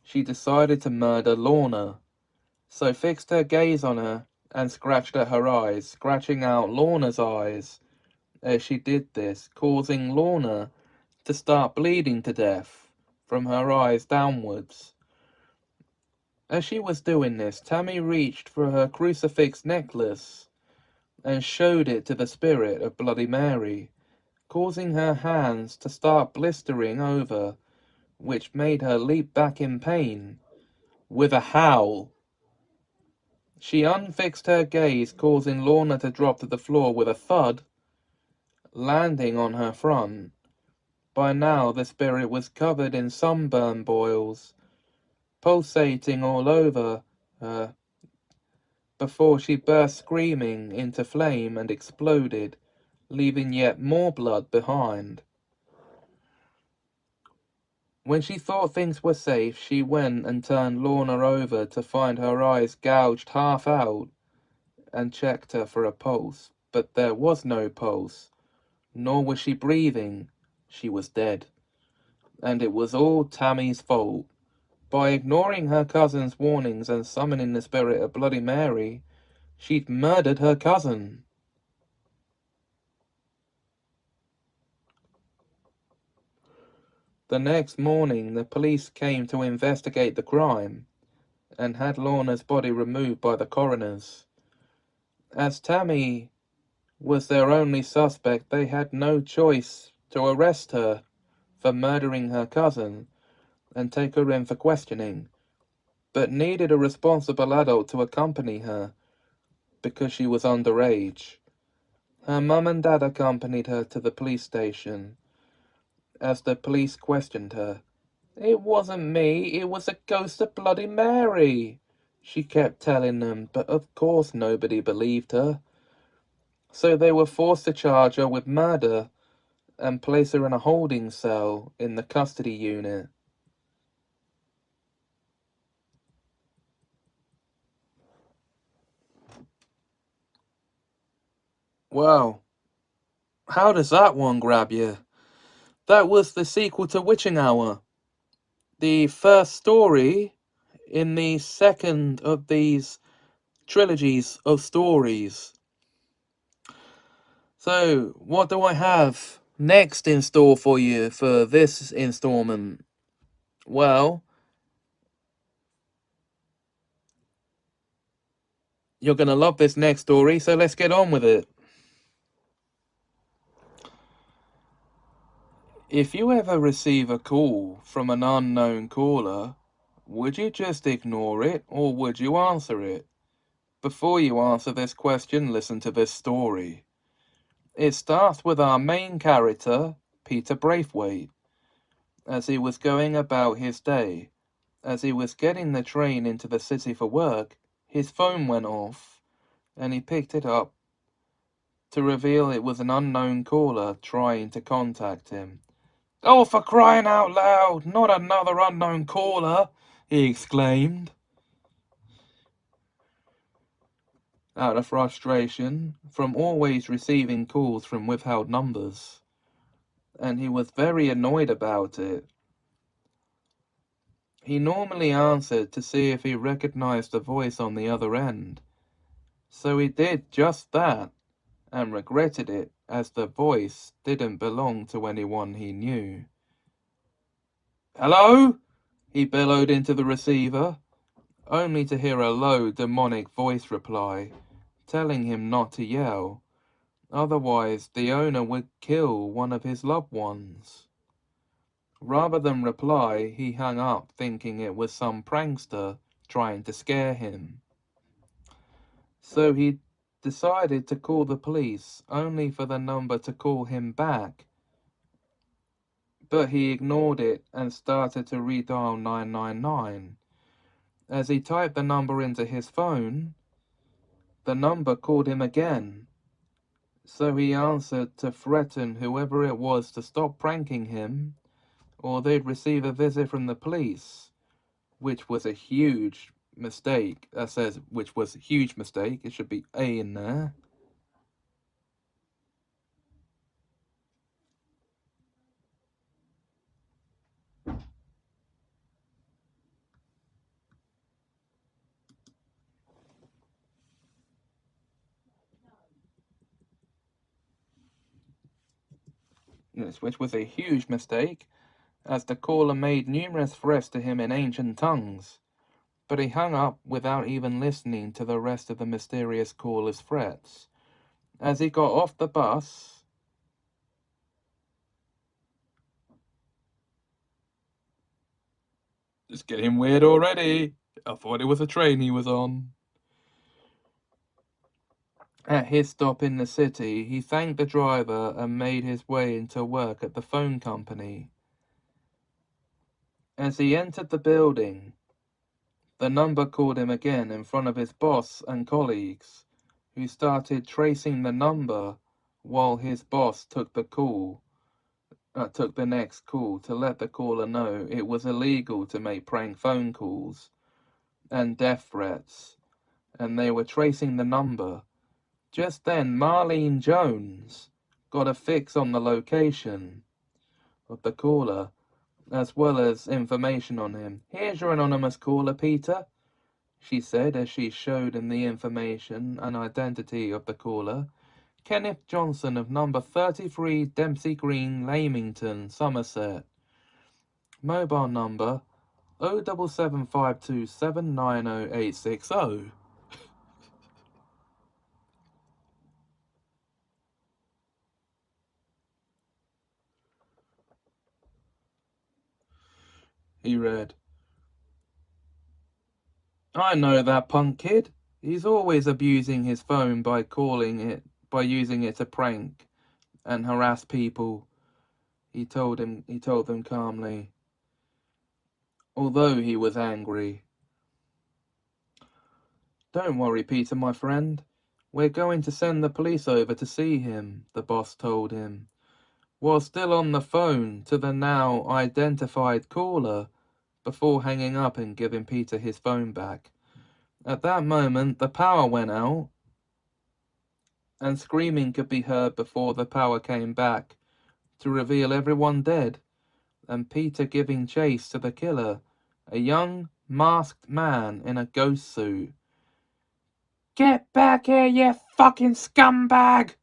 Speaker 1: she decided to murder Lorna, so fixed her gaze on her and scratched at her eyes, scratching out Lorna's eyes as she did this, causing Lorna to start bleeding to death from her eyes downwards. As she was doing this, Tammy reached for her crucifix necklace and showed it to the spirit of Bloody Mary, causing her hands to start blistering over, which made her leap back in pain. With a howl, she unfixed her gaze, causing Lorna to drop to the floor with a thud, landing on her front. By now the spirit was covered in sunburn boils, pulsating all over her, before she burst screaming into flame and exploded, leaving yet more blood behind. When she thought things were safe, she went and turned Lorna over to find her eyes gouged half out and checked her for a pulse, but there was no pulse, nor was she breathing. She was dead. And it was all Tammy's fault. By ignoring her cousin's warnings and summoning the spirit of Bloody Mary, she'd murdered her cousin. The next morning, the police came to investigate the crime and had Lorna's body removed by the coroners. As Tammy was their only suspect, they had no choice to arrest her for murdering her cousin and take her in for questioning, but needed a responsible adult to accompany her because she was underage. Her mum and dad accompanied her to the police station. As the police questioned her, "It wasn't me, it was a ghost of Bloody Mary," she kept telling them, but of course nobody believed her. So they were forced to charge her with murder and place her in a holding cell in the custody unit. Wow, how does that one grab you? That was the sequel to Witching Hour, the first story in the second of these trilogies of stories. So, what do I have next in store for you for this installment? Well, you're going to love this next story, so let's get on with it. If you ever receive a call from an unknown caller, would you just ignore it or would you answer it? Before you answer this question, listen to this story. It starts with our main character, Peter Braithwaite, as he was going about his day. As he was getting the train into the city for work, his phone went off, and he picked it up to reveal it was an unknown caller trying to contact him. "Oh, for crying out loud, not another unknown caller!" he exclaimed, out of frustration from always receiving calls from withheld numbers, and he was very annoyed about it. He normally answered to see if he recognized the voice on the other end, so he did just that, and regretted it as the voice didn't belong to anyone he knew. "Hello?" he bellowed into the receiver, only to hear a low, demonic voice reply, telling him not to yell, otherwise the owner would kill one of his loved ones. Rather than reply, he hung up thinking it was some prankster trying to scare him. So he decided to call the police, only for the number to call him back. But he ignored it and started to redial 999. As he typed the number into his phone, the number called him again, So he answered to threaten whoever it was to stop pranking him, or they'd receive a visit from the police, which was a huge mistake. That says which was a huge mistake. It should be A in there. Yes, which was a huge mistake, as the caller made numerous threats to him in ancient tongues, but he hung up without even listening to the rest of the mysterious caller's threats. As he got off the bus, it's getting weird already. I thought it was a train he was on. At his stop in the city, he thanked the driver and made his way into work at the phone company. As he entered the building, the number called him again in front of his boss and colleagues, who started tracing the number while his boss took the next call to let the caller know it was illegal to make prank phone calls and death threats, and they were tracing the number. Just then, Marlene Jones got a fix on the location of the caller, as well as information on him. "Here's your anonymous caller, Peter," she said as she showed him the information and identity of the caller. "Kenneth Johnson of number 33 Dempsey Green, Leamington, Somerset. Mobile number 07752790860. He read, "I know that punk kid. He's always abusing his phone by using it to prank and harass people," he told them calmly, although he was angry. "Don't worry, Peter, my friend. We're going to send the police over to see him," the boss told him, while still on the phone to the now identified caller, before hanging up and giving Peter his phone back. At that moment, the power went out, and screaming could be heard before the power came back to reveal everyone dead, and Peter giving chase to the killer, a young, masked man in a ghost suit. "Get back here, you fucking scumbag!"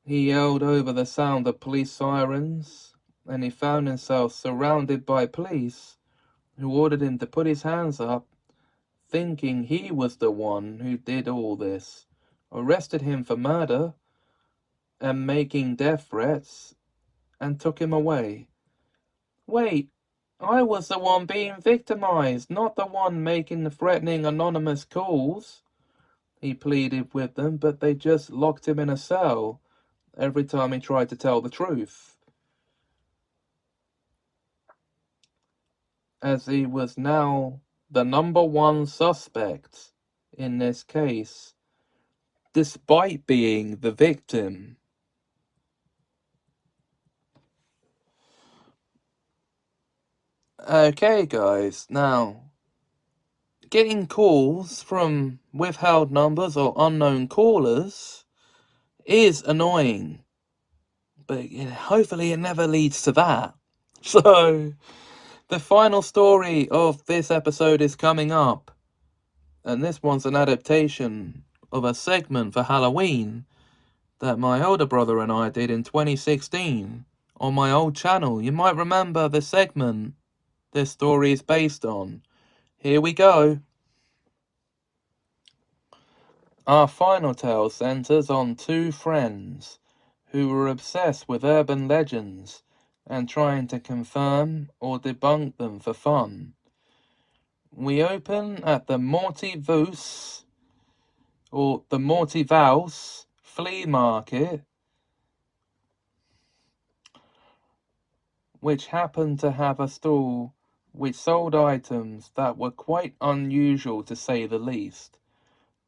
Speaker 1: he yelled over the sound of police sirens, and he found himself surrounded by police who ordered him to put his hands up, thinking he was the one who did all this, arrested him for murder and making death threats, and took him away. "Wait, I was the one being victimized, not the one making the threatening anonymous calls," he pleaded with them, but they just locked him in a cell every time he tried to tell the truth, as he was now the number one suspect in this case, despite being the victim. Okay, guys, now, getting calls from withheld numbers or unknown callers is annoying, but hopefully it never leads to that. So, the final story of this episode is coming up, and this one's an adaptation of a segment for Halloween that my older brother and I did in 2016 on my old channel. You might remember the segment this story is based on. Here we go. Our final tale centers on two friends who were obsessed with urban legends and trying to confirm or debunk them for fun. We open at the Mortivus or the Mortivaus flea market, which happened to have a stall which sold items that were quite unusual, to say the least.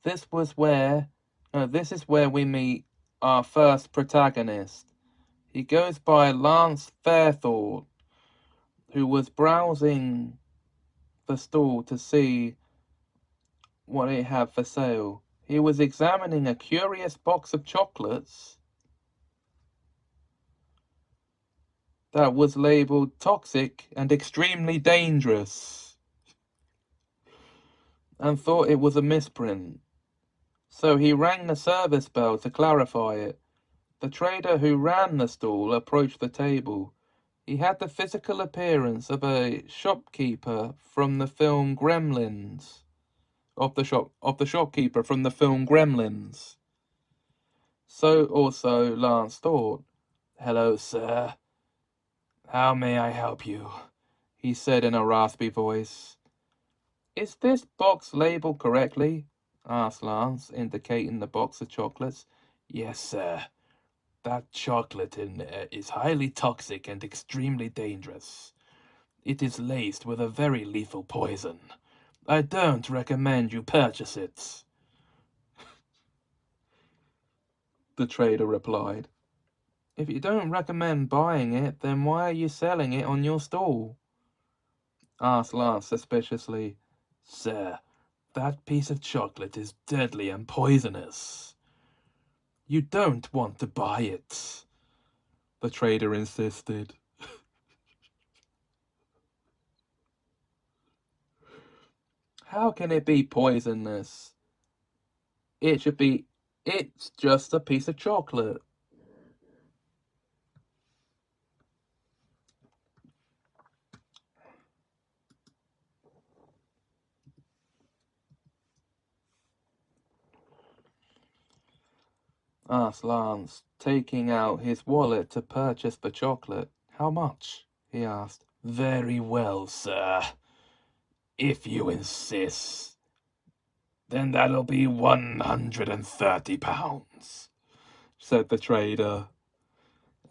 Speaker 1: This was where This is where we meet our first protagonist. He goes by Lance Fairthorne, who was browsing the stall to see what it had for sale. He was examining a curious box of chocolates that was labeled toxic and extremely dangerous, and thought it was a misprint. So he rang the service bell to clarify it. The trader who ran the stall approached the table. He had the physical appearance of a shopkeeper from the film Gremlins. Of the shopkeeper from the film Gremlins. So also Lance thought. "Hello, sir. How may I help you?" he said in a raspy voice. "Is this box labeled correctly?" asked Lance, indicating the box of chocolates. "Yes, sir. That chocolate in there is highly toxic and extremely dangerous. It is laced with a very lethal poison. I don't recommend you purchase it," the trader replied. "If you don't recommend buying it, then why are you selling it on your stall?" asked Lance suspiciously. "Sir, that piece of chocolate is deadly and poisonous. You don't want to buy it," the trader insisted. "How can it be poisonous? It's just a piece of chocolate." asked Lance, taking out his wallet to purchase the chocolate. "How much?" he asked. "Very well, sir. If you insist, then that'll be £130, said the trader,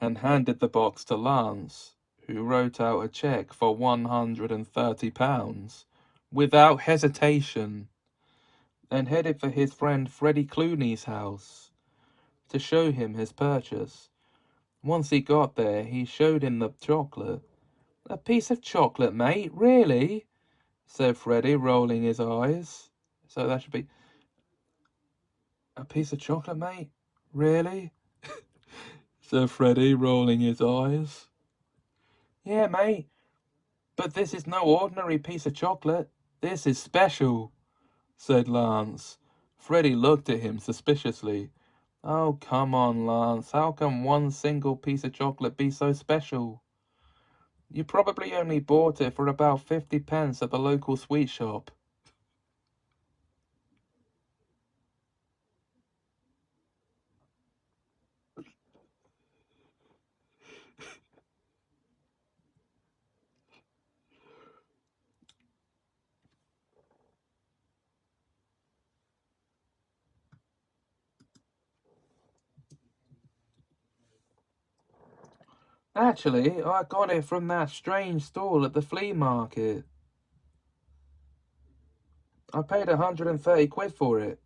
Speaker 1: and handed the box to Lance, who wrote out a check for £130 without hesitation, and headed for his friend Freddie Clooney's house to show him his purchase. Once he got there, he showed him the chocolate. "A piece of chocolate, mate? Really?" said Freddie, rolling his eyes. So that should be, "A piece of chocolate, mate? Really?" said Freddie, rolling his eyes. "Yeah, mate, but this is no ordinary piece of chocolate. This is special," said Lance. Freddie looked at him suspiciously. "Oh, come on, Lance. How can one single piece of chocolate be so special? You probably only bought it for about 50 pence at the local sweet shop." "Actually, I got it from that strange stall at the flea market. I paid 130 quid for it,"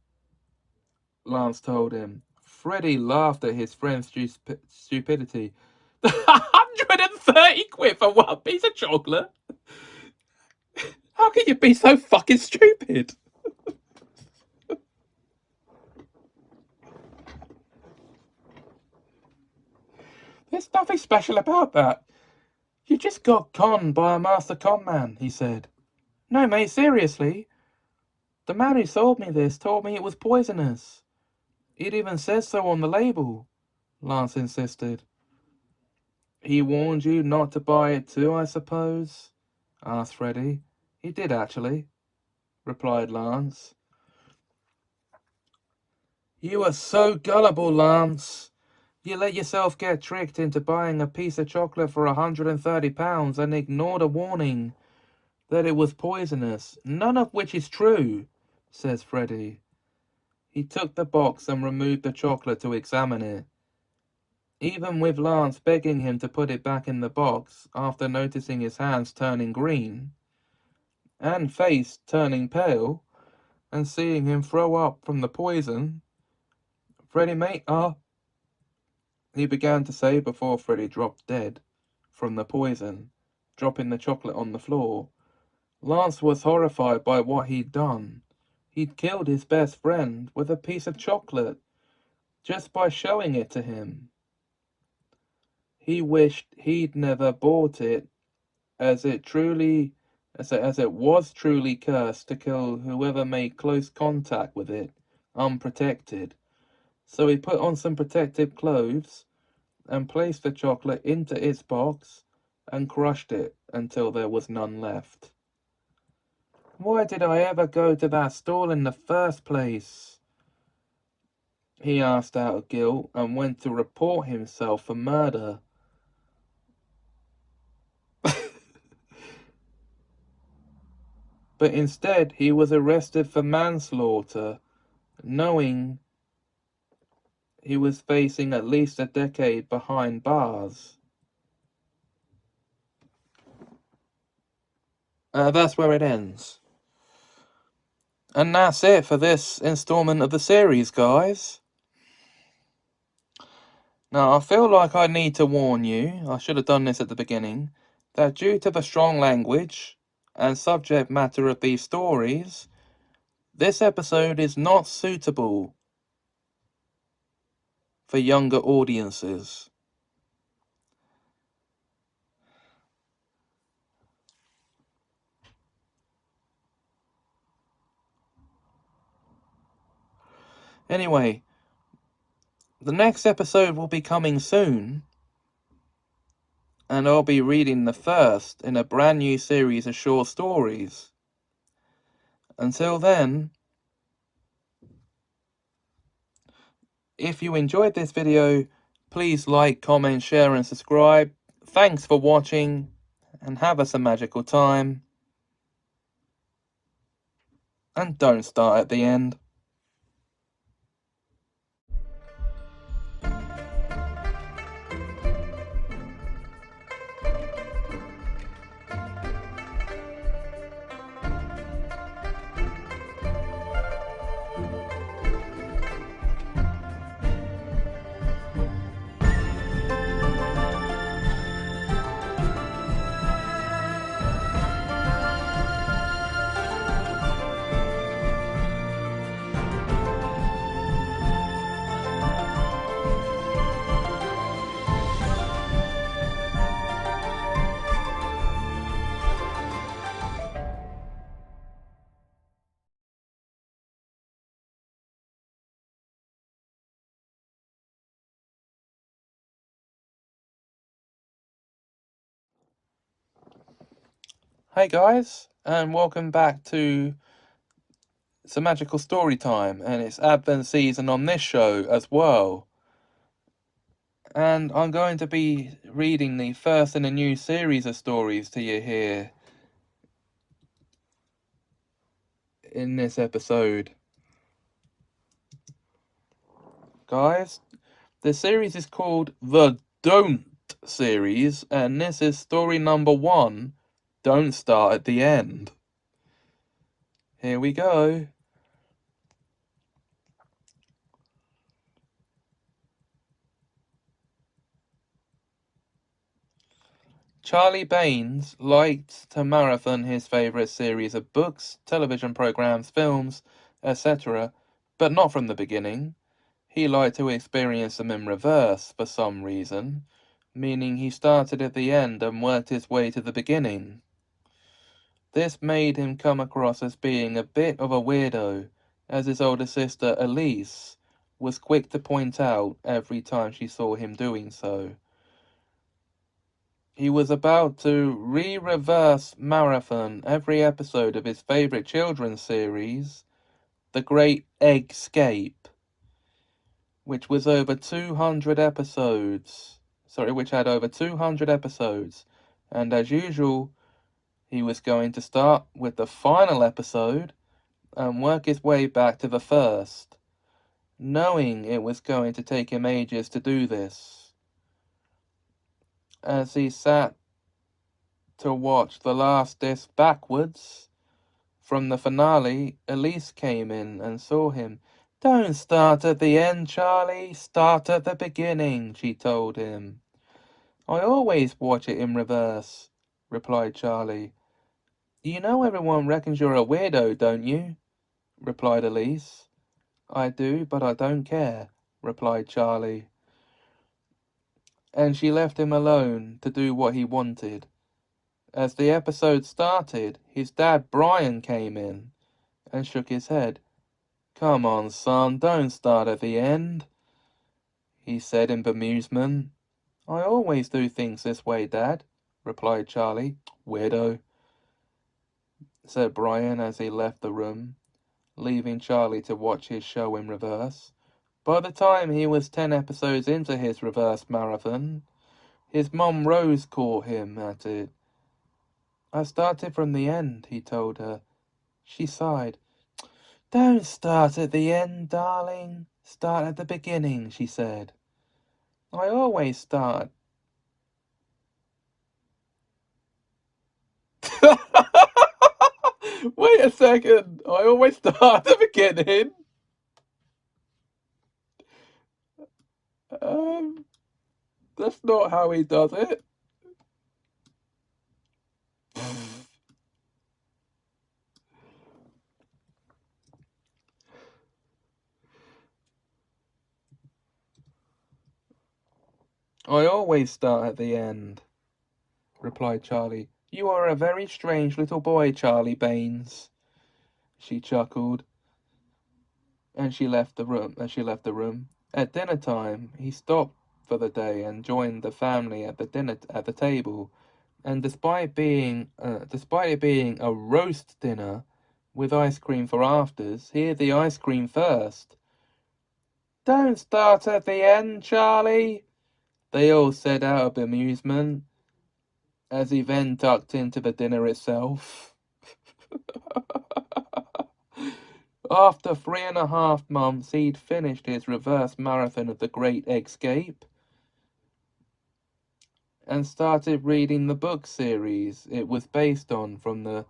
Speaker 1: Lance told him. Freddie laughed at his friend's stupidity. "130 quid for one piece of chocolate? How can you be so fucking stupid?" "There's nothing special about that. You just got conned by a master con man," he said. "No, mate, seriously. The man who sold me this told me it was poisonous. It even says so on the label," Lance insisted. "He warned you not to buy it too, I suppose?" asked Freddie. "He did, actually," replied Lance. "You are so gullible, Lance. You let yourself get tricked into buying a piece of chocolate for £130 and ignored a warning that it was poisonous, none of which is true," says Freddie. He took the box and removed the chocolate to examine it. Even with Lance begging him to put it back in the box after noticing his hands turning green and face turning pale and seeing him throw up from the poison, Freddy, mate, he began to say before Freddy dropped dead from the poison, dropping the chocolate on the floor. Lance was horrified by what he'd done. He'd killed his best friend with a piece of chocolate just by showing it to him. He wished he'd never bought it, as it was truly cursed to kill whoever made close contact with it, unprotected. So he put on some protective clothes and placed the chocolate into its box and crushed it until there was none left. Why did I ever go to that stall in the first place? He asked out of guilt and went to report himself for murder. But instead he was arrested for manslaughter, knowing he was facing at least a decade behind bars. That's where it ends. And that's it for this installment of the series, guys. Now, I feel like I need to warn you, I should have done this at the beginning, that due to the strong language and subject matter of these stories, this episode is not suitable for younger audiences. Anyway, the next episode will be coming soon, and I'll be reading the first in a brand new series of short stories. Until then, if you enjoyed this video, please like, comment, share and subscribe. Thanks for watching, and have a magical time. And don't start at the end. Hey guys, and welcome back to Semajical Story Time, and it's Advent season on this show as well. And I'm going to be reading the first in a new series of stories to you here in this episode. Guys, the series is called The Don't series, and this is story number 1, Don't Start at the End. Here we go. Charlie Baines liked to marathon his favourite series of books, television programmes, films, etc., but not from the beginning. He liked to experience them in reverse for some reason, meaning he started at the end and worked his way to the beginning. This made him come across as being a bit of a weirdo, as his older sister Elise was quick to point out every time she saw him doing so. He was about to reverse marathon every episode of his favourite children's series, The Great Eggscape, which was over 200 episodes. Which had over 200 episodes. And as usual, he was going to start with the final episode and work his way back to the first, knowing it was going to take him ages to do this. As he sat to watch the last disc backwards from the finale, Elise came in and saw him, Don't start at the end, Charlie. Start at the beginning, she told him. I always watch it in reverse, replied Charlie. You know everyone reckons you're a weirdo, don't you? Replied Elise. I do, but I don't care, replied Charlie. And she left him alone to do what he wanted. As the episode started, his dad Brian came in and shook his head. Come on, son, don't start at the end, he said in bemusement. I always do things this way, Dad, replied Charlie. Weirdo, said Brian as he left the room, leaving Charlie to watch his show in reverse. By the time he was 10 episodes into his reverse marathon, his mom Rose caught him at it. I started from the end, he told her. She sighed. Don't start at the end, darling. Start at the beginning, she said. I always start. Wait a second. I always start at the beginning. Um, that's not how he does it. I always start at the end, replied Charlie. You are a very strange little boy, Charlie Baines. She chuckled, and she left the room. At dinner time, he stopped for the day and joined the family at the table. And despite it being a roast dinner with ice cream for afters, he had the ice cream first. Don't start at the end, Charlie, they all said out of amusement, as he then ducked into the dinner itself. After 3.5 months, he'd finished his reverse marathon of The Great Escape and started reading the book series it was based on from the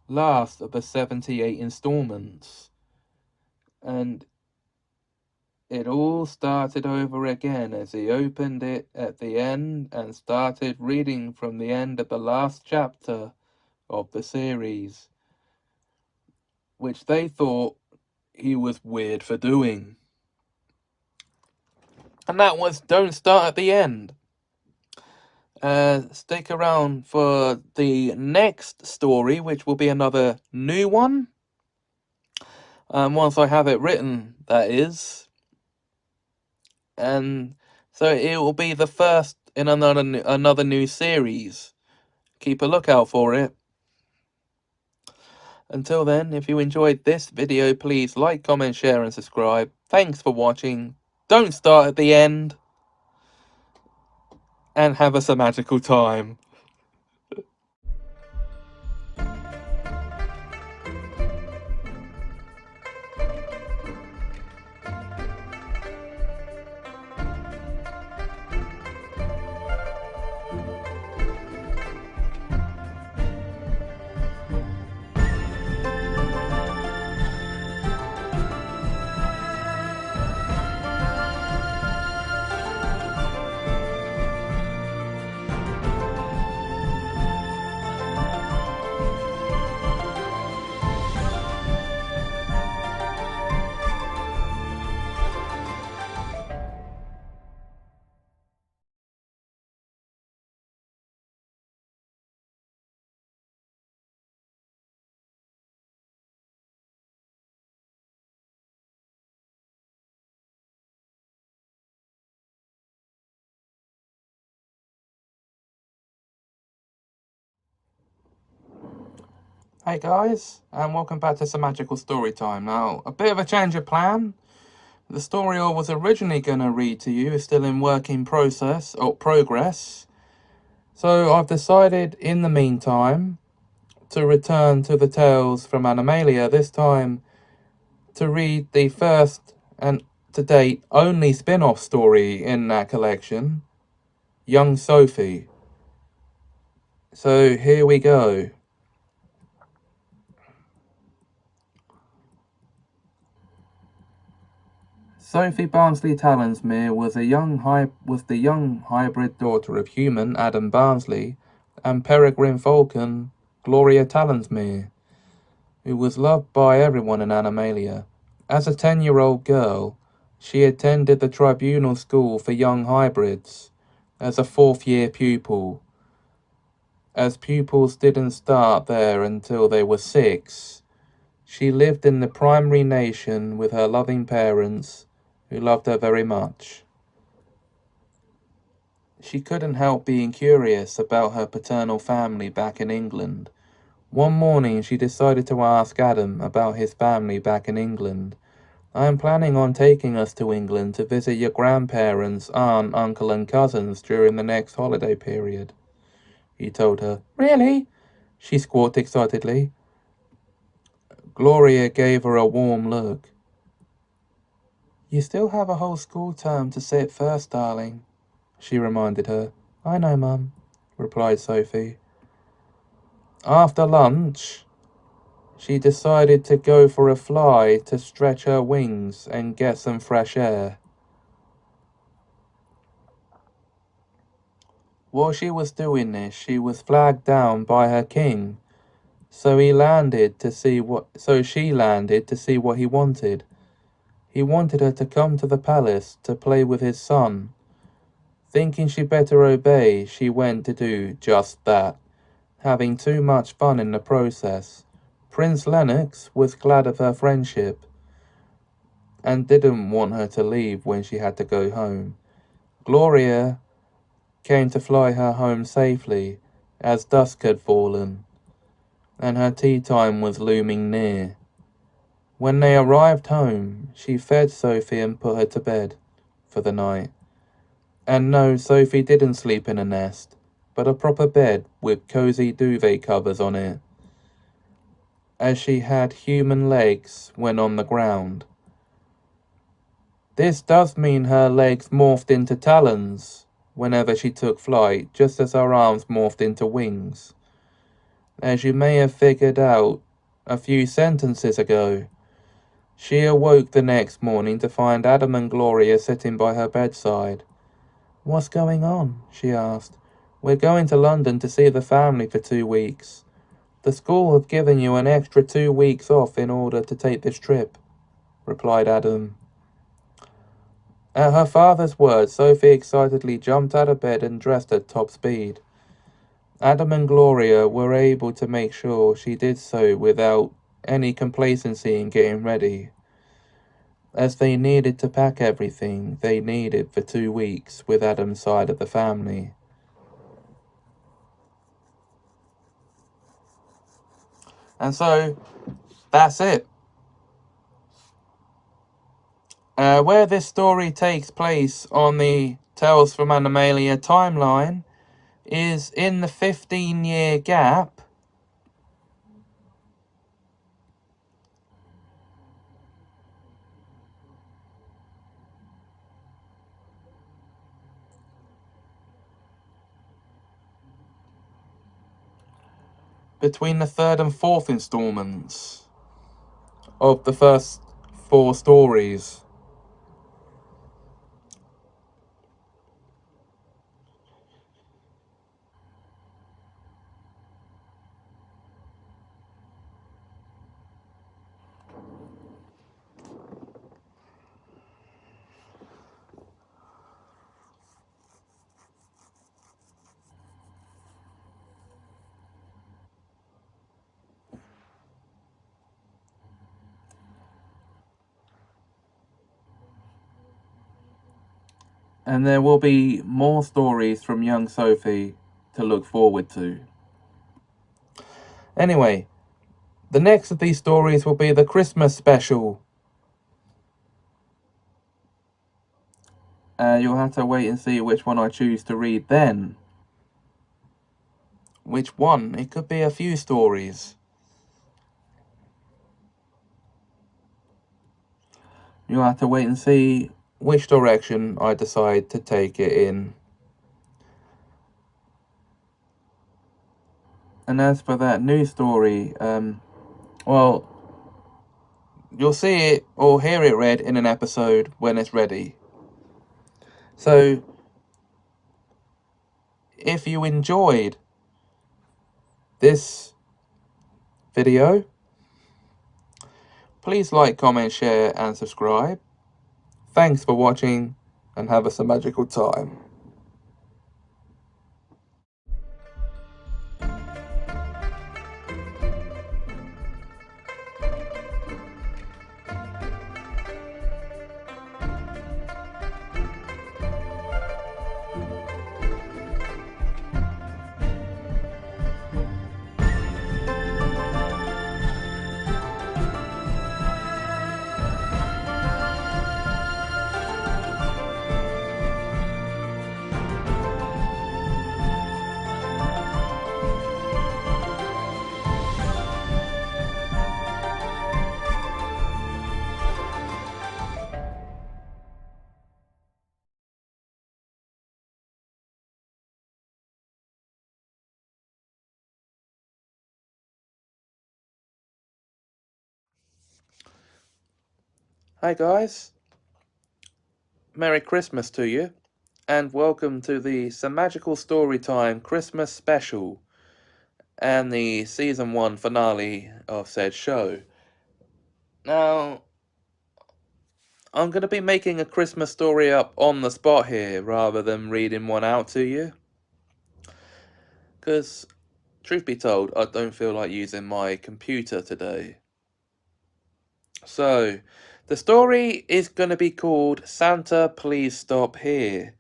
Speaker 1: last of the 78 installments. And it all started over again as he opened it at the end and started reading from the end of the last chapter of the series, which they thought he was weird for doing. And that was Don't Start at the End. Stick around for the next story, which will be another new one. Once I have it written, that is. And so it will be the first in another new series. Keep a lookout for it. Until then, if you enjoyed this video, please like, comment, share, and subscribe. Thanks for watching. Don't start at the end. And have a Semajical time. Hey guys, and welcome back to Semajical Story Time. Now, a bit of a change of plan. The story I was originally going to read to you is still in progress. So I've decided in the meantime to return to the tales from Animalia, this time to read the first and to date only spin-off story in that collection, Young Sophie. So here we go. Sophie Barnsley Tallensmere was the young hybrid daughter of human Adam Barnsley and peregrine falcon Gloria Tallensmere, who was loved by everyone in Animalia. As a 10-year-old girl, she attended the Tribunal School for Young Hybrids as a fourth-year pupil. As pupils didn't start there until they were 6, she lived in the primary nation with her loving parents, who loved her very much. She couldn't help being curious about her paternal family back in England. One morning she decided to ask Adam about his family back in England. "I am planning on taking us to England to visit your grandparents, aunt, uncle and cousins during the next holiday period," he told her. "Really?" she squawked excitedly. Gloria gave her a warm look. "You still have a whole school term to sit first, darling," she reminded her. "I know, Mum," replied Sophie. After lunch, she decided to go for a fly to stretch her wings and get some fresh air. While she was doing this, she was flagged down by her king, so she landed to see what he wanted. He wanted her to come to the palace to play with his son. Thinking she better obey, she went to do just that, having too much fun in the process. Prince Lennox was glad of her friendship and didn't want her to leave when she had to go home. Gloria came to fly her home safely as dusk had fallen and her tea time was looming near. When they arrived home, she fed Sophie and put her to bed for the night. And no, Sophie didn't sleep in a nest, but a proper bed with cozy duvet covers on it, as she had human legs when on the ground. This does mean her legs morphed into talons whenever she took flight, just as her arms morphed into wings. As you may have figured out a few sentences ago, she awoke the next morning to find Adam and Gloria sitting by her bedside. "What's going on?" she asked. "We're going to London to see the family for 2 weeks. The school have given you an extra 2 weeks off in order to take this trip," replied Adam. At her father's words, Sophie excitedly jumped out of bed and dressed at top speed. Adam and Gloria were able to make sure she did so without any complacency in getting ready, as they needed to pack everything they needed for 2 weeks with Adam's side of the family. And so, that's it. Where this story takes place on the Tales from Animalia timeline is in the 15-year gap between the third and fourth installments of the first 4 stories. And there will be more stories from young Sophie to look forward to. Anyway, the next of these stories will be the Christmas special. You'll have to wait and see which one I choose to read then. Which one? It could be a few stories. You'll have to wait and see which direction I decide to take it in. And as for that new story, well, you'll see it or hear it read in an episode when it's ready. So, if you enjoyed this video, please like, comment, share, and subscribe. Thanks for watching, and have a Semajical time. Hi guys, Merry Christmas to you, and welcome to the Semajical Story Time Christmas Special and the Season 1 finale of said show. Now, I'm going to be making a Christmas story up on the spot here rather than reading one out to you. Because, truth be told, I don't feel like using my computer today. So, the story is going to be called Santa Please Stop Here.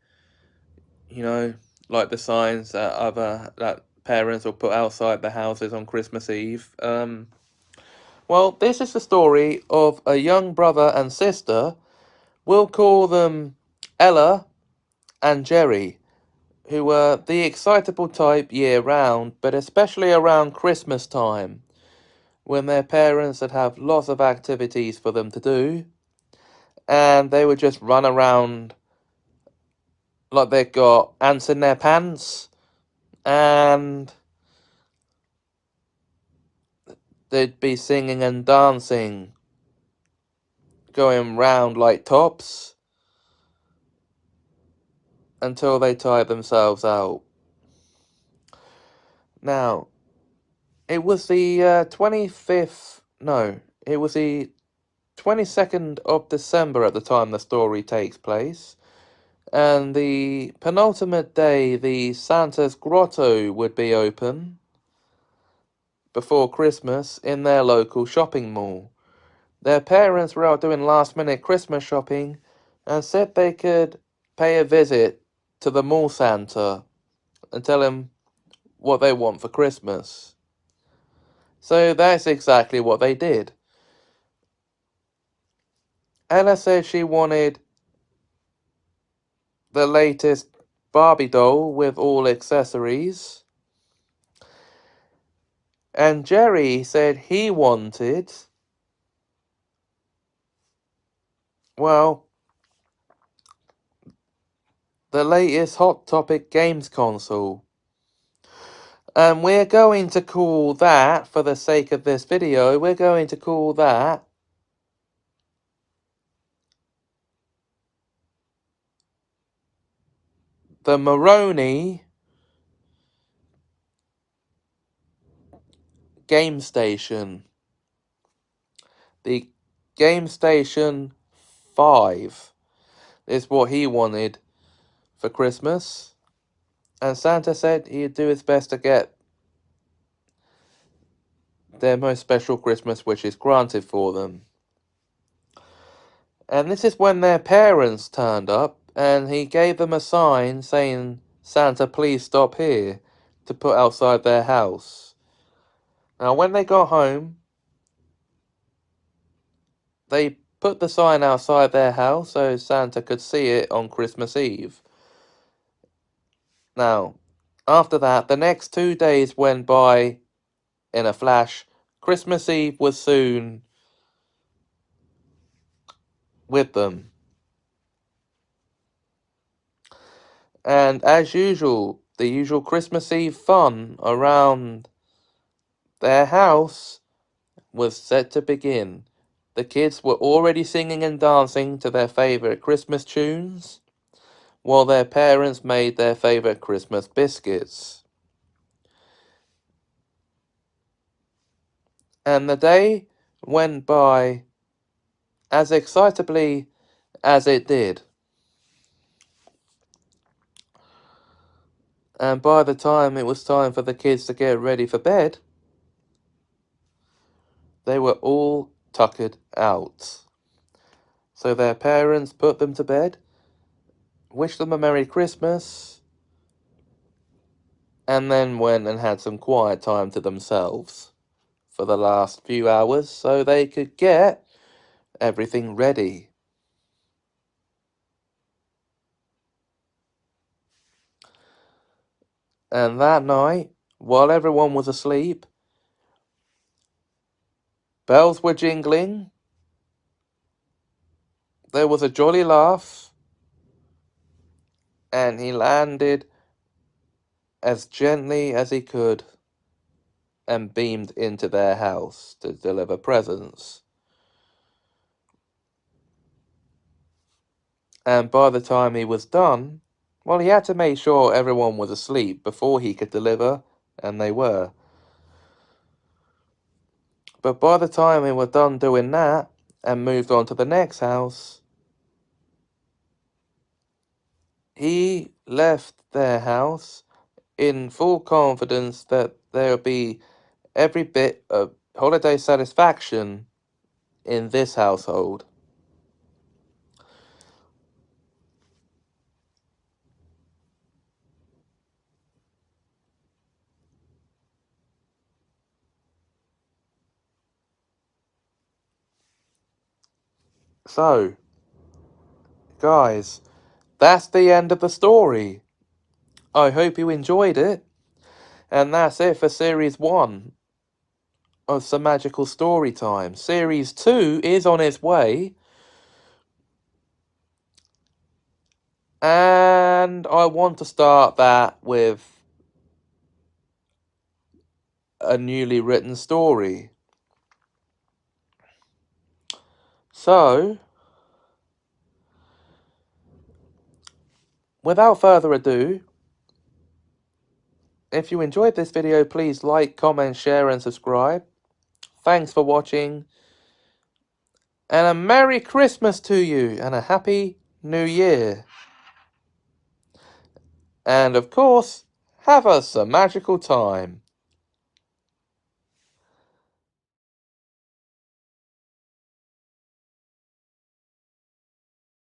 Speaker 1: You know, like the signs that parents will put outside their houses on Christmas Eve. Well, this is the story of a young brother and sister. We'll call them Ella and Jerry, who were the excitable type year-round, but especially around Christmas time, when their parents would have lots of activities for them to do, and they would just run around like they've got ants in their pants, and they'd be singing and dancing, going round like tops, until they tired themselves out. Now, it was the 25th, no, it was the 22nd of December at the time the story takes place, and the penultimate day the Santa's Grotto would be open before Christmas in their local shopping mall. Their parents were out doing last-minute Christmas shopping and said they could pay a visit to the mall Santa and tell him what they want for Christmas. So that's exactly what they did. Ella said she wanted the latest Barbie doll with all accessories. And Jerry said he wanted, well, the latest Hot Topic games console. And we're going to call that, for the sake of this video, we're going to call that the Maroney Game Station. The Game Station 5 is what he wanted for Christmas. And Santa said he'd do his best to get their most special Christmas wishes granted for them. And this is when their parents turned up, and he gave them a sign saying, "Santa, please stop here," to put outside their house. Now, when they got home, they put the sign outside their house so Santa could see it on Christmas Eve. Now, after that, the next 2 days went by in a flash. Christmas Eve was soon with them. And as usual, the usual Christmas Eve fun around their house was set to begin. The kids were already singing and dancing to their favourite Christmas tunes, while their parents made their favourite Christmas biscuits. And the day went by as excitably as it did. And by the time it was time for the kids to get ready for bed, they were all tuckered out. So their parents put them to bed, wished them a Merry Christmas, and then went and had some quiet time to themselves for the last few hours so they could get everything ready. And that night, while everyone was asleep, bells were jingling, there was a jolly laugh, and he landed as gently as he could and beamed into their house to deliver presents. And by the time he was done, well, he had to make sure everyone was asleep before he could deliver, and they were. But by the time they were done doing that and moved on to the next house, he left their house in full confidence that there would be every bit of holiday satisfaction in this household. So, guys, that's the end of the story. I hope you enjoyed it. And that's it for Series 1 of Semajical Story Time. Series 2 is on its way. And I want to start that with a newly written story. So, without further ado, if you enjoyed this video, please like, comment, share and subscribe. Thanks for watching. And a Merry Christmas to you and a Happy New Year. And of course, have a magical time.